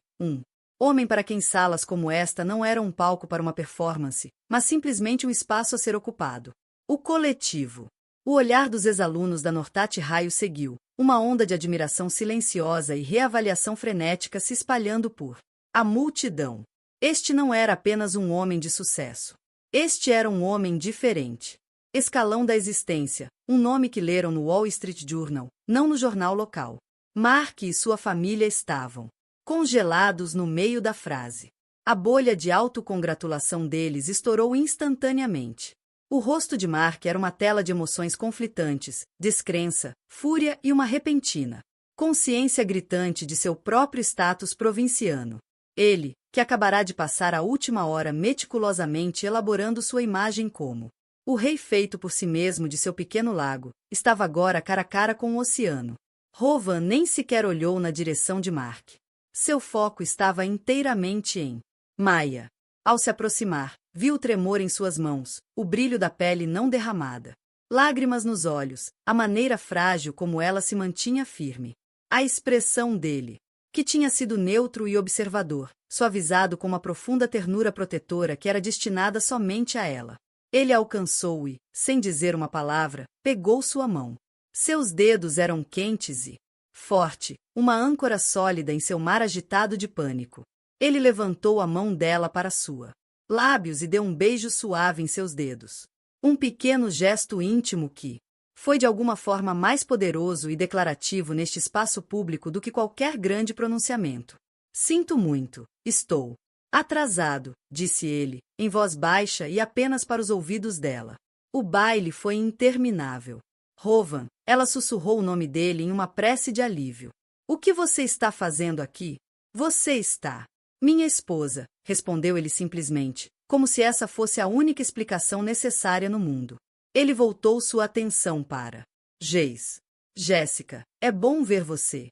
[SPEAKER 1] Homem para quem salas como esta não eram um palco para uma performance, mas simplesmente um espaço a ser ocupado. O coletivo. O olhar dos ex-alunos da Nortate Raio seguiu, uma onda de admiração silenciosa e reavaliação frenética se espalhando por a multidão. Este não era apenas um homem de sucesso. Este era um homem diferente. Escalão da existência, um nome que leram no Wall Street Journal, não no jornal local. Mark e sua família estavam congelados no meio da frase. A bolha de autocongratulação deles estourou instantaneamente. O rosto de Mark era uma tela de emoções conflitantes, descrença, fúria e uma repentina consciência gritante de seu próprio status provinciano. Ele, que acabará de passar a última hora meticulosamente elaborando sua imagem como o rei feito por si mesmo de seu pequeno lago, estava agora cara a cara com o oceano. Rowan nem sequer olhou na direção de Mark. Seu foco estava inteiramente em Maya. Ao se aproximar, viu o tremor em suas mãos, o brilho da pele não derramada. Lágrimas nos olhos, a maneira frágil como ela se mantinha firme. A expressão dele, que tinha sido neutro e observador, suavizado com uma profunda ternura protetora que era destinada somente a ela. Ele a alcançou e, sem dizer uma palavra, pegou sua mão. Seus dedos eram quentes e forte, uma âncora sólida em seu mar agitado de pânico. Ele levantou a mão dela para sua lábios e deu um beijo suave em seus dedos. Um pequeno gesto íntimo que foi de alguma forma mais poderoso e declarativo neste espaço público do que qualquer grande pronunciamento. Sinto muito, estou atrasado, disse ele, em voz baixa e apenas para os ouvidos dela. O baile foi interminável. Rowan, ela sussurrou o nome dele em uma prece de alívio. O que você está fazendo aqui? Você está. Minha esposa, respondeu ele simplesmente, como se essa fosse a única explicação necessária no mundo. Ele voltou sua atenção para Jace. Jéssica, é bom ver você.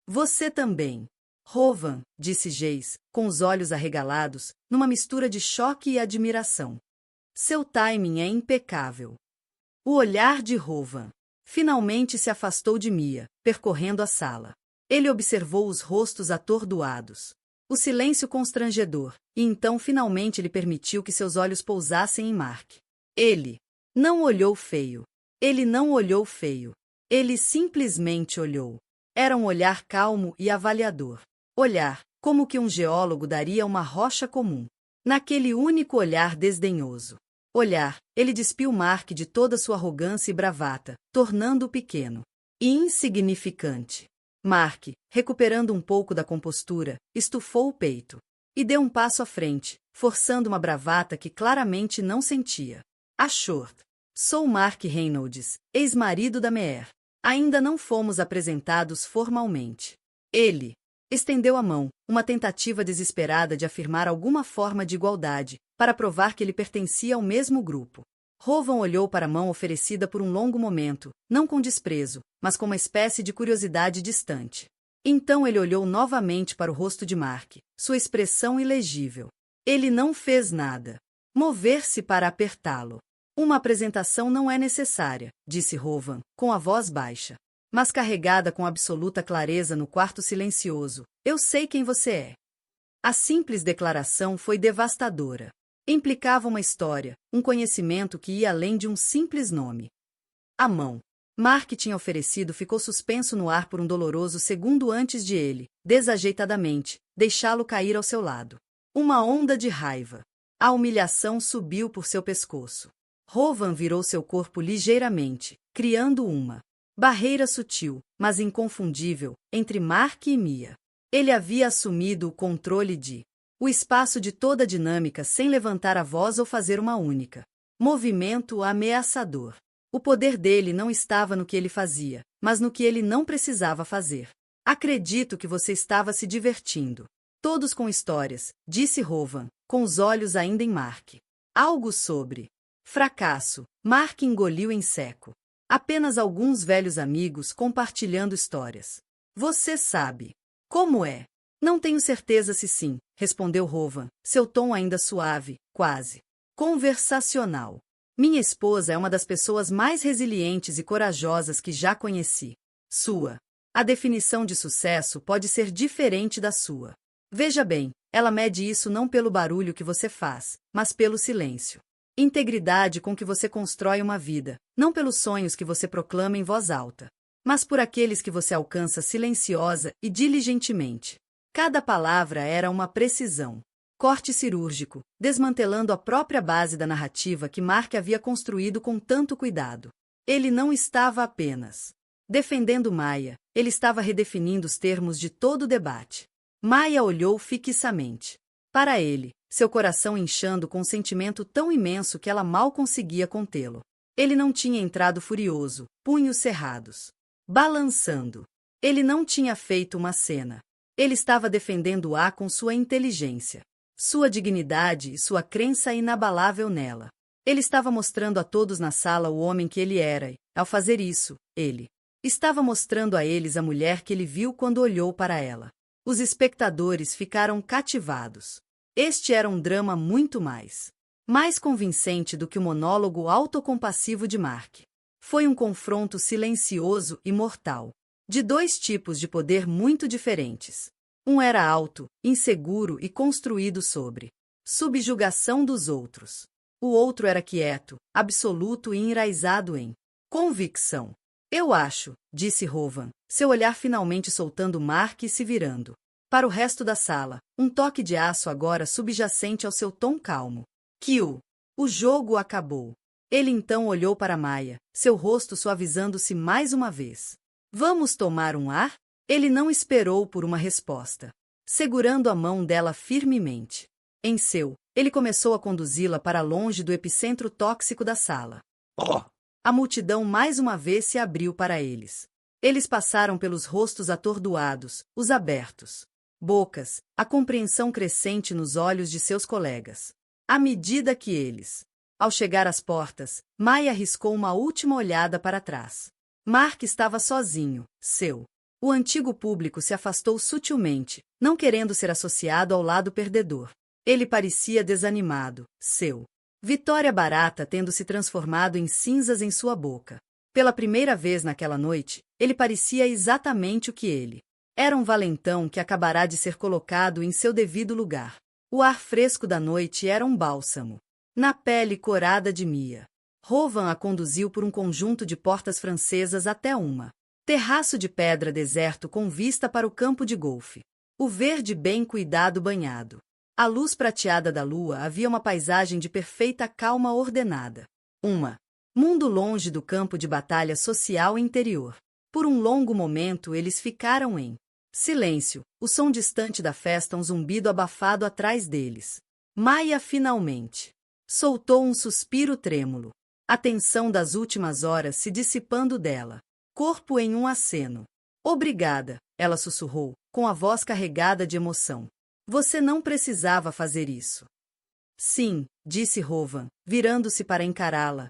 [SPEAKER 1] Você também. Rowan, disse Jace, com os olhos arregalados, numa mistura de choque e admiração. Seu timing é impecável. O olhar de Rowan finalmente se afastou de Mia, percorrendo a sala. Ele observou os rostos atordoados, o silêncio constrangedor, e então finalmente lhe permitiu que seus olhos pousassem em Mark. Ele não olhou feio. Ele não olhou feio. Ele simplesmente olhou. Era um olhar calmo e avaliador. Olhar, como que um geólogo daria a uma rocha comum. Naquele único olhar desdenhoso. Olhar, ele despiu Mark de toda sua arrogância e bravata, tornando-o pequeno e insignificante. Mark, recuperando um pouco da compostura, estufou o peito e deu um passo à frente, forçando uma bravata que claramente não sentia. Ashore. Sou Mark Reynolds, ex-marido da Meher. Ainda não fomos apresentados formalmente. Ele estendeu a mão, uma tentativa desesperada de afirmar alguma forma de igualdade, para provar que ele pertencia ao mesmo grupo. Rowan olhou para a mão oferecida por um longo momento, não com desprezo, mas com uma espécie de curiosidade distante. Então ele olhou novamente para o rosto de Mark, sua expressão ilegível. Ele não fez nada. Mover-se para apertá-lo. Uma apresentação não é necessária, disse Rowan, com a voz baixa, mas carregada com absoluta clareza no quarto silencioso. Eu sei quem você é. A simples declaração foi devastadora. Implicava uma história, um conhecimento que ia além de um simples nome. A mão Mark tinha oferecido ficou suspenso no ar por um doloroso segundo antes de ele, desajeitadamente, deixá-lo cair ao seu lado. Uma onda de raiva. A humilhação subiu por seu pescoço. Rowan virou seu corpo ligeiramente, criando uma barreira sutil, mas inconfundível, entre Mark e Mia. Ele havia assumido o controle o espaço de toda a dinâmica sem levantar a voz ou fazer uma única movimento ameaçador. O poder dele não estava no que ele fazia, mas no que ele não precisava fazer. Acredito que você estava se divertindo. Todos com histórias, disse Rowan, com os olhos ainda em Mark. Algo sobre fracasso. Mark engoliu em seco. Apenas alguns velhos amigos compartilhando histórias. Você sabe como é? Não tenho certeza se sim, respondeu Rowan, seu tom ainda suave, quase conversacional. Minha esposa é uma das pessoas mais resilientes e corajosas que já conheci. A definição de sucesso pode ser diferente da sua. Veja bem, ela mede isso não pelo barulho que você faz, mas pelo silêncio. Integridade com que você constrói uma vida, não pelos sonhos que você proclama em voz alta, mas por aqueles que você alcança silenciosa e diligentemente. Cada palavra era uma precisão. Corte cirúrgico, desmantelando a própria base da narrativa que Mark havia construído com tanto cuidado. Ele não estava apenas defendendo Maya, ele estava redefinindo os termos de todo o debate. Maya olhou fixamente para ele, seu coração inchando com um sentimento tão imenso que ela mal conseguia contê-lo. Ele não tinha entrado furioso, punhos cerrados, balançando. Ele não tinha feito uma cena. Ele estava defendendo-a com sua inteligência, sua dignidade e sua crença inabalável nela. Ele estava mostrando a todos na sala o homem que ele era e, ao fazer isso, ele estava mostrando a eles a mulher que ele viu quando olhou para ela. Os espectadores ficaram cativados. Este era um drama muito mais convincente do que o monólogo autocompassivo de Mark. Foi um confronto silencioso e mortal, de dois tipos de poder muito diferentes. Um era alto, inseguro e construído sobre subjugação dos outros. O outro era quieto, absoluto e enraizado em convicção. Eu acho, disse Rowan, seu olhar finalmente soltando Mark e se virando para o resto da sala, um toque de aço agora subjacente ao seu tom calmo. Que o jogo acabou. Ele então olhou para Maya, seu rosto suavizando-se mais uma vez. Vamos tomar um ar? Ele não esperou por uma resposta. Segurando a mão dela firmemente ele começou a conduzi-la para longe do epicentro tóxico da sala. A multidão mais uma vez se abriu para eles. Eles passaram pelos rostos atordoados, os abertos bocas, a compreensão crescente nos olhos de seus colegas. À medida que eles, ao chegar às portas, Maya arriscou uma última olhada para trás. Mark estava sozinho, O antigo público se afastou sutilmente, não querendo ser associado ao lado perdedor. Ele parecia desanimado, vitória barata tendo se transformado em cinzas em sua boca. Pela primeira vez naquela noite, ele parecia exatamente o que ele era, um valentão que acabará de ser colocado em seu devido lugar. O ar fresco da noite era um bálsamo na pele corada de Mia. Rowan a conduziu por um conjunto de portas francesas até terraço de pedra deserto com vista para o campo de golfe. O verde bem cuidado banhado. À luz prateada da lua havia uma paisagem de perfeita calma ordenada. Mundo longe do campo de batalha social interior. Por um longo momento eles ficaram em silêncio, o som distante da festa, um zumbido abafado atrás deles. Maya finalmente soltou um suspiro trêmulo. A tensão das últimas horas se dissipando dela. Corpo em um aceno. Obrigada, ela sussurrou, com a voz carregada de emoção. Você não precisava fazer isso. Sim, disse Rowan, virando-se para encará-la,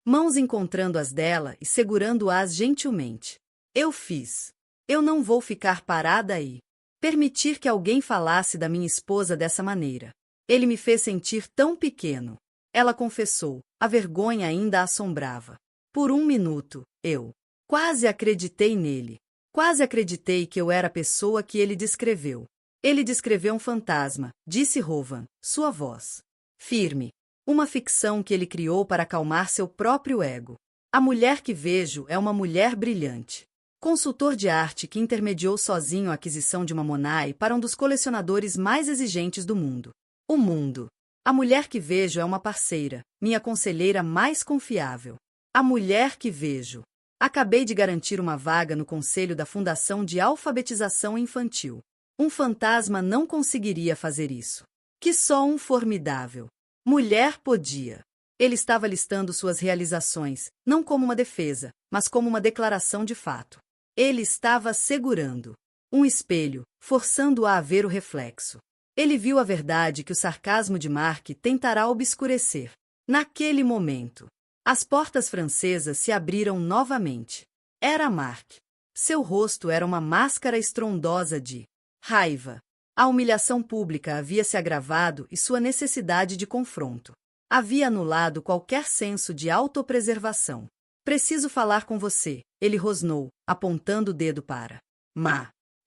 [SPEAKER 1] mãos encontrando as dela e segurando-as gentilmente. Eu fiz. Eu não vou ficar parada aí. Permitir que alguém falasse da minha esposa dessa maneira. Ele me fez sentir tão pequeno. Ela confessou, a vergonha ainda a assombrava. Por um minuto, eu quase acreditei nele. Quase acreditei que eu era a pessoa que ele descreveu. Ele descreveu um fantasma, disse Rowan, sua voz firme. Uma ficção que ele criou para acalmar seu próprio ego. A mulher que vejo é uma mulher brilhante. Consultor de arte que intermediou sozinho a aquisição de uma Monet para um dos colecionadores mais exigentes do mundo. O mundo. A mulher que vejo é uma parceira, minha conselheira mais confiável. A mulher que vejo. Acabei de garantir uma vaga no conselho da Fundação de Alfabetização Infantil. Um fantasma não conseguiria fazer isso. Que só um formidável mulher podia. Ele estava listando suas realizações, não como uma defesa, mas como uma declaração de fato. Ele estava segurando um espelho, forçando-a a ver o reflexo. Ele viu a verdade que o sarcasmo de Mark tentará obscurecer. Naquele momento, as portas francesas se abriram novamente. Era Mark. Seu rosto era uma máscara estrondosa de raiva. A humilhação pública havia se agravado e sua necessidade de confronto havia anulado qualquer senso de autopreservação. Preciso falar com você, ele rosnou, apontando o dedo para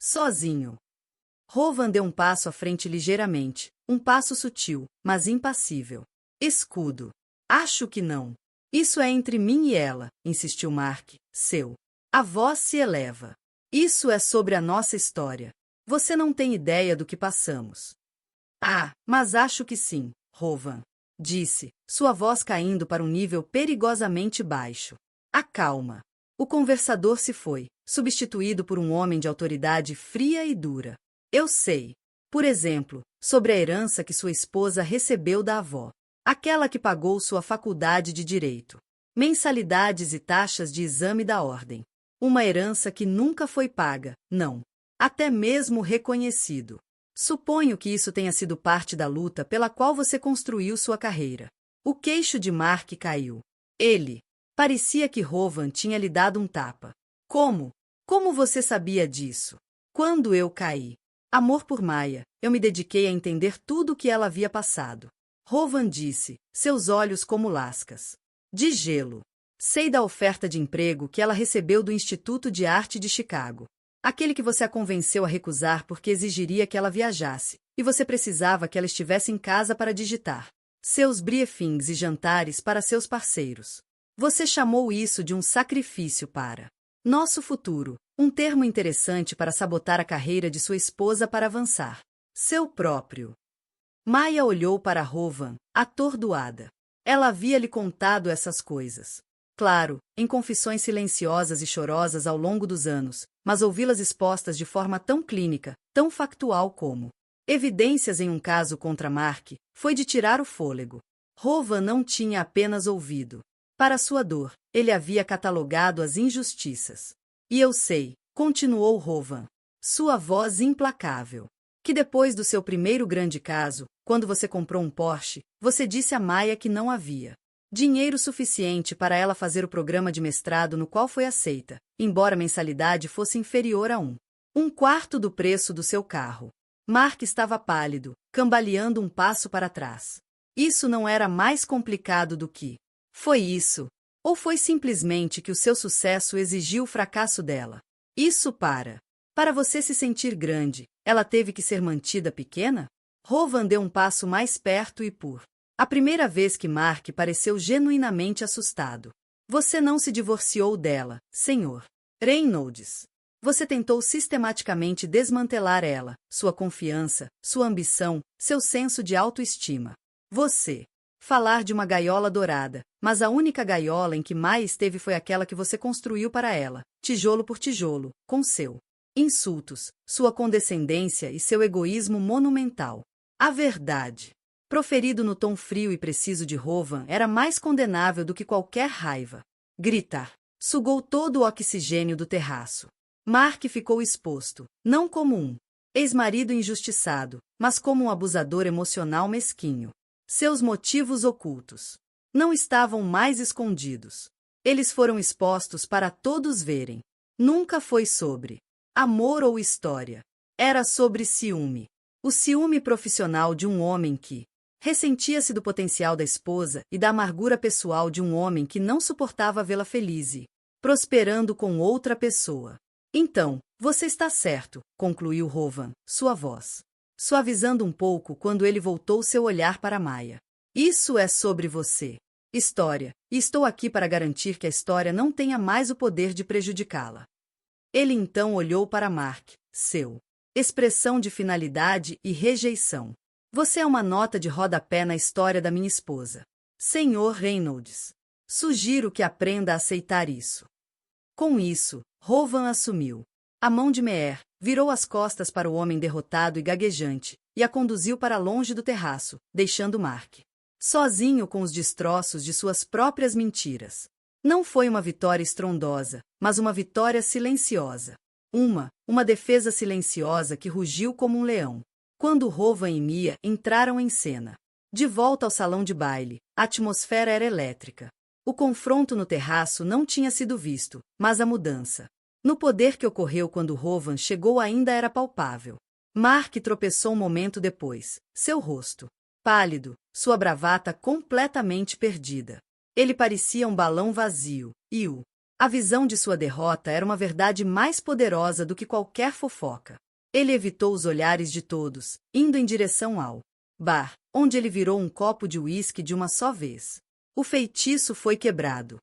[SPEAKER 1] sozinho. Rowan deu um passo à frente ligeiramente, um passo sutil, mas impassível. Escudo. Acho que não. Isso é entre mim e ela, insistiu Mark. A voz se eleva. Isso é sobre a nossa história. Você não tem ideia do que passamos. Ah, mas acho que sim, Rovan, disse, sua voz caindo para um nível perigosamente baixo. Acalma. O conversador se foi, substituído por um homem de autoridade fria e dura. Eu sei. Por exemplo, sobre a herança que sua esposa recebeu da avó. Aquela que pagou sua faculdade de direito. Mensalidades e taxas de exame da ordem. Uma herança que nunca foi paga, não. Até mesmo reconhecido. Suponho que isso tenha sido parte da luta pela qual você construiu sua carreira. O queixo de Mark caiu. Ele. Parecia que Rovan tinha lhe dado um tapa. Como? Como você sabia disso? Quando eu caí. Amor por Maya, eu me dediquei a entender tudo o que ela havia passado. Rovan disse, seus olhos como lascas. De gelo. Sei da oferta de emprego que ela recebeu do Instituto de Arte de Chicago. Aquele que você a convenceu a recusar porque exigiria que ela viajasse, e você precisava que ela estivesse em casa para digitar. Seus briefings e jantares para seus parceiros. Você chamou isso de um sacrifício para nosso futuro, um termo interessante para sabotar a carreira de sua esposa para avançar. Seu próprio. Maya olhou para Rovan, atordoada. Ela havia lhe contado essas coisas. Claro, em confissões silenciosas e chorosas ao longo dos anos, mas ouvi-las expostas de forma tão clínica, tão factual como evidências em um caso contra Mark, foi de tirar o fôlego. Rovan não tinha apenas ouvido. Para sua dor, ele havia catalogado as injustiças. E eu sei, continuou Rovan, sua voz implacável, que depois do seu primeiro grande caso, quando você comprou um Porsche, você disse a Maya que não havia dinheiro suficiente para ela fazer o programa de mestrado no qual foi aceita, embora a mensalidade fosse inferior a um quarto do preço do seu carro. Mark estava pálido, cambaleando um passo para trás. Isso não era mais complicado do que foi isso? Ou foi simplesmente que o seu sucesso exigiu o fracasso dela? Isso para você se sentir grande, ela teve que ser mantida pequena? Rovan deu um passo mais perto e por a primeira vez que Mark pareceu genuinamente assustado. Você não se divorciou dela, Sr. Reynolds. Você tentou sistematicamente desmantelar ela, sua confiança, sua ambição, seu senso de autoestima. Você. Falar de uma gaiola dourada, mas a única gaiola em que Maya esteve foi aquela que você construiu para ela, tijolo por tijolo, com seu insultos, sua condescendência e seu egoísmo monumental. A verdade, proferido no tom frio e preciso de Rovan, era mais condenável do que qualquer raiva. Gritar. Sugou todo o oxigênio do terraço. Mark ficou exposto, não como um ex-marido injustiçado, mas como um abusador emocional mesquinho. Seus motivos ocultos não estavam mais escondidos. Eles foram expostos para todos verem. Nunca foi sobre amor ou história. Era sobre ciúme. O ciúme profissional de um homem que ressentia-se do potencial da esposa e da amargura pessoal de um homem que não suportava vê-la feliz e prosperando com outra pessoa. Então, você está certo, concluiu Rovan, sua voz suavizando um pouco quando ele voltou seu olhar para Maya. Isso é sobre você. História, e estou aqui para garantir que a história não tenha mais o poder de prejudicá-la. Ele então olhou para Mark, seu expressão de finalidade e rejeição. Você é uma nota de rodapé na história da minha esposa. Sr. Reynolds. Sugiro que aprenda a aceitar isso. Com isso, Rovan assumiu a mão de Meher, virou as costas para o homem derrotado e gaguejante, e a conduziu para longe do terraço, deixando Mark sozinho com os destroços de suas próprias mentiras. Não foi uma vitória estrondosa, mas uma vitória silenciosa. Uma defesa silenciosa que rugiu como um leão. Quando Rovan e Mia entraram em cena. De volta ao salão de baile, a atmosfera era elétrica. O confronto no terraço não tinha sido visto, mas a mudança no poder que ocorreu quando Rovan chegou ainda era palpável. Mark tropeçou um momento depois, seu rosto pálido, sua bravata completamente perdida. Ele parecia um balão vazio, e a visão de sua derrota era uma verdade mais poderosa do que qualquer fofoca. Ele evitou os olhares de todos, indo em direção ao bar, onde ele virou um copo de uísque de uma só vez. O feitiço foi quebrado.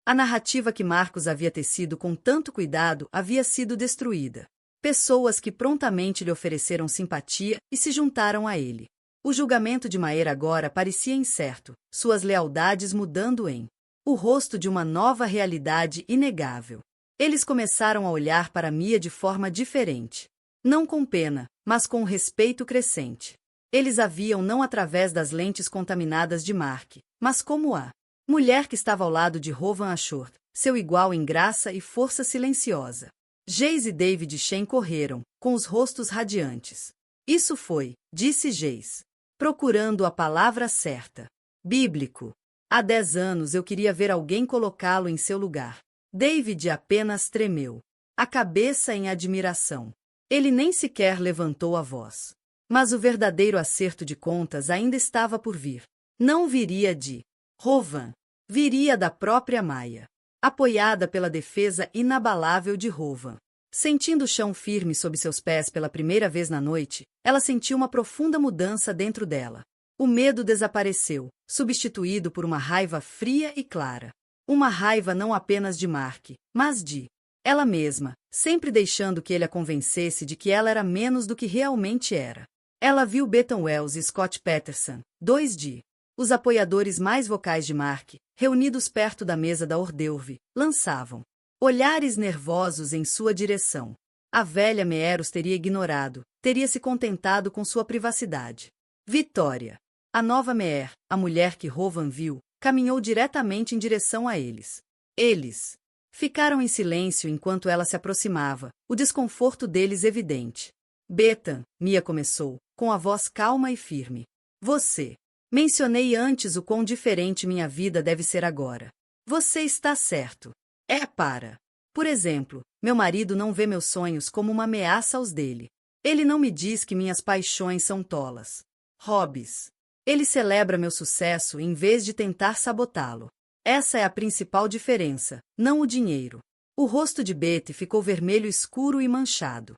[SPEAKER 1] A narrativa que Marcos havia tecido com tanto cuidado havia sido destruída. Pessoas que prontamente lhe ofereceram simpatia e se juntaram a ele. O julgamento de Maer agora parecia incerto, suas lealdades mudando em o rosto de uma nova realidade inegável. Eles começaram a olhar para Mia de forma diferente. Não com pena, mas com um respeito crescente. Eles a viam não através das lentes contaminadas de Mark, mas como a mulher que estava ao lado de Rowan Ashworth, seu igual em graça e força silenciosa. Jace e David Shen correram, com os rostos radiantes. Isso foi, disse Jace, procurando a palavra certa. Bíblico. Há 10 anos eu queria ver alguém colocá-lo em seu lugar. David apenas tremeu, a cabeça em admiração. Ele nem sequer levantou a voz. Mas o verdadeiro acerto de contas ainda estava por vir. Não viria de Rowan. Viria da própria Maya, apoiada pela defesa inabalável de Rowan. Sentindo o chão firme sob seus pés pela primeira vez na noite, ela sentiu uma profunda mudança dentro dela. O medo desapareceu, substituído por uma raiva fria e clara. Uma raiva não apenas de Mark, mas de ela mesma, sempre deixando que ele a convencesse de que ela era menos do que realmente era. Ela viu Bethan Wells e Scott Peterson, dois de os apoiadores mais vocais de Mark, reunidos perto da mesa da Ordeurve, lançavam olhares nervosos em sua direção. A velha Meer os teria ignorado, teria se contentado com sua privacidade. Vitória. A nova Meer, a mulher que Rowan viu, caminhou diretamente em direção a eles. Eles ficaram em silêncio enquanto ela se aproximava, o desconforto deles evidente. Bethan, Mia começou, com a voz calma e firme. Você. Mencionei antes o quão diferente minha vida deve ser agora. Você está certo. É para. Por exemplo, meu marido não vê meus sonhos como uma ameaça aos dele. Ele não me diz que minhas paixões são tolas. Hobbies. Ele celebra meu sucesso em vez de tentar sabotá-lo. Essa é a principal diferença, não o dinheiro. O rosto de Betty ficou vermelho escuro e manchado.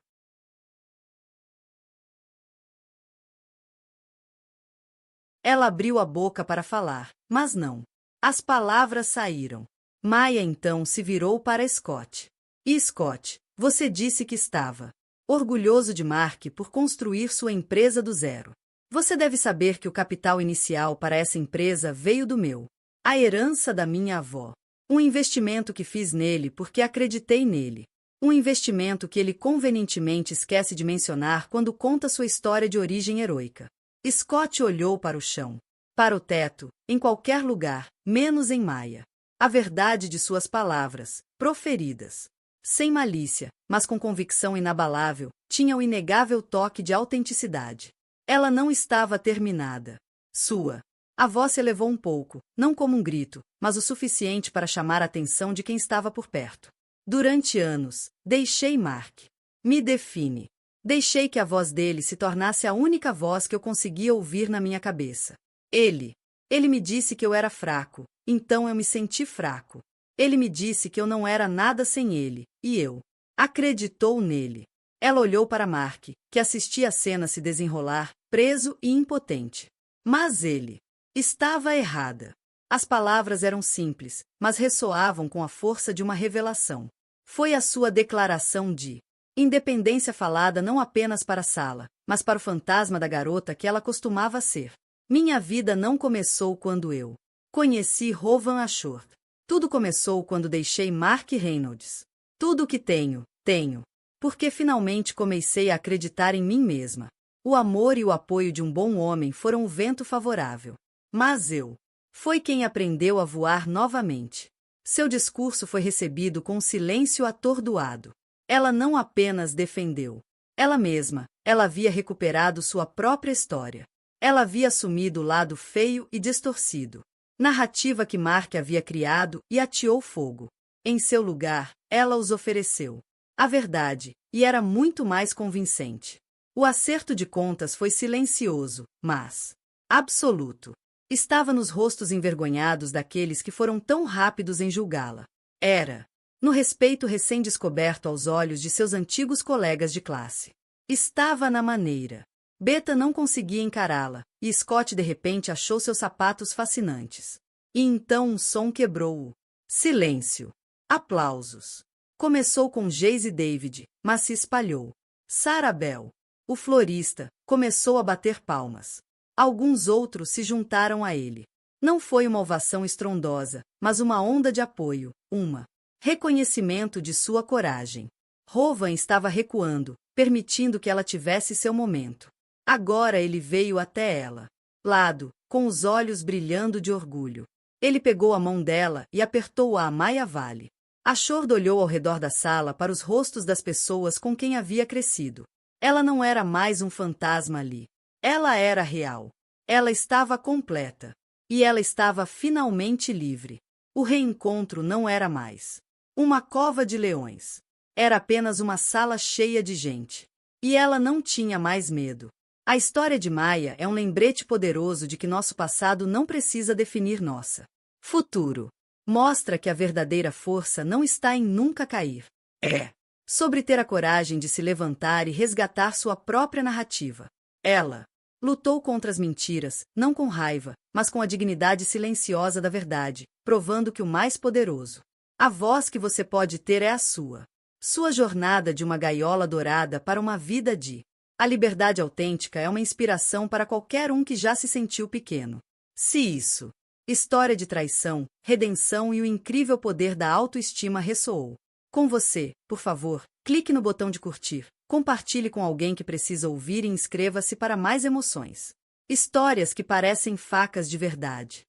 [SPEAKER 1] Ela abriu a boca para falar, mas não. As palavras saíram. Maya então se virou para Scott. E Scott, você disse que estava orgulhoso de Mark por construir sua empresa do zero. Você deve saber que o capital inicial para essa empresa veio do meu. A herança da minha avó. Um investimento que fiz nele porque acreditei nele. Um investimento que ele convenientemente esquece de mencionar quando conta sua história de origem heroica. Scott olhou para o chão, para o teto, em qualquer lugar, menos em Maya. A verdade de suas palavras, proferidas, sem malícia, mas com convicção inabalável, tinha o inegável toque de autenticidade. Ela não estava terminada. A voz se elevou um pouco, não como um grito, mas o suficiente para chamar a atenção de quem estava por perto. Durante anos, deixei Mark. Me define. Deixei que a voz dele se tornasse a única voz que eu conseguia ouvir na minha cabeça. Ele me disse que eu era fraco, então eu me senti fraco. Ele me disse que eu não era nada sem ele, e eu acreditou nele. Ela olhou para Mark, que assistia a cena se desenrolar, preso e impotente. Mas ele estava errada. As palavras eram simples, mas ressoavam com a força de uma revelação. Foi a sua declaração de independência falada não apenas para a sala, mas para o fantasma da garota que ela costumava ser. Minha vida não começou quando eu conheci Rowan Ashworth. Tudo começou quando deixei Mark Reynolds. Tudo o que tenho. Porque finalmente comecei a acreditar em mim mesma. O amor e o apoio de um bom homem foram o vento favorável. Mas foi quem aprendeu a voar novamente. Seu discurso foi recebido com um silêncio atordoado. Ela não apenas defendeu ela mesma, ela havia recuperado sua própria história. Ela havia assumido o lado feio e distorcido. Narrativa que Mark havia criado e ateou fogo. Em seu lugar, ela os ofereceu a verdade, e era muito mais convincente. O acerto de contas foi silencioso, mas absoluto. Estava nos rostos envergonhados daqueles que foram tão rápidos em julgá-la. Era no respeito recém-descoberto aos olhos de seus antigos colegas de classe. Estava na maneira. Bethan não conseguia encará-la, e Scott de repente achou seus sapatos fascinantes. E então um som quebrou-o. Silêncio. Aplausos. Começou com Jace e David, mas se espalhou. Sarabel, o florista, começou a bater palmas. Alguns outros se juntaram a ele. Não foi uma ovação estrondosa, mas uma onda de apoio, reconhecimento de sua coragem. Rowan estava recuando, permitindo que ela tivesse seu momento. Agora ele veio até ela. Lado, com os olhos brilhando de orgulho. Ele pegou a mão dela e apertou-a a Maya Vale. A Shord olhou ao redor da sala para os rostos das pessoas com quem havia crescido. Ela não era mais um fantasma ali. Ela era real. Ela estava completa. E ela estava finalmente livre. O reencontro não era mais uma cova de leões. Era apenas uma sala cheia de gente. E ela não tinha mais medo. A história de Maya é um lembrete poderoso de que nosso passado não precisa definir nossa futuro. Mostra que a verdadeira força não está em nunca cair. É sobre ter a coragem de se levantar e resgatar sua própria narrativa. Ela lutou contra as mentiras, não com raiva, mas com a dignidade silenciosa da verdade, provando que o mais poderoso, a voz que você pode ter é a sua. Sua jornada de uma gaiola dourada para uma vida de... A liberdade autêntica é uma inspiração para qualquer um que já se sentiu pequeno. Se isso, história de traição, redenção e o incrível poder da autoestima ressoou com você, por favor, clique no botão de curtir, compartilhe com alguém que precisa ouvir e inscreva-se para mais emoções. Histórias que parecem facas de verdade.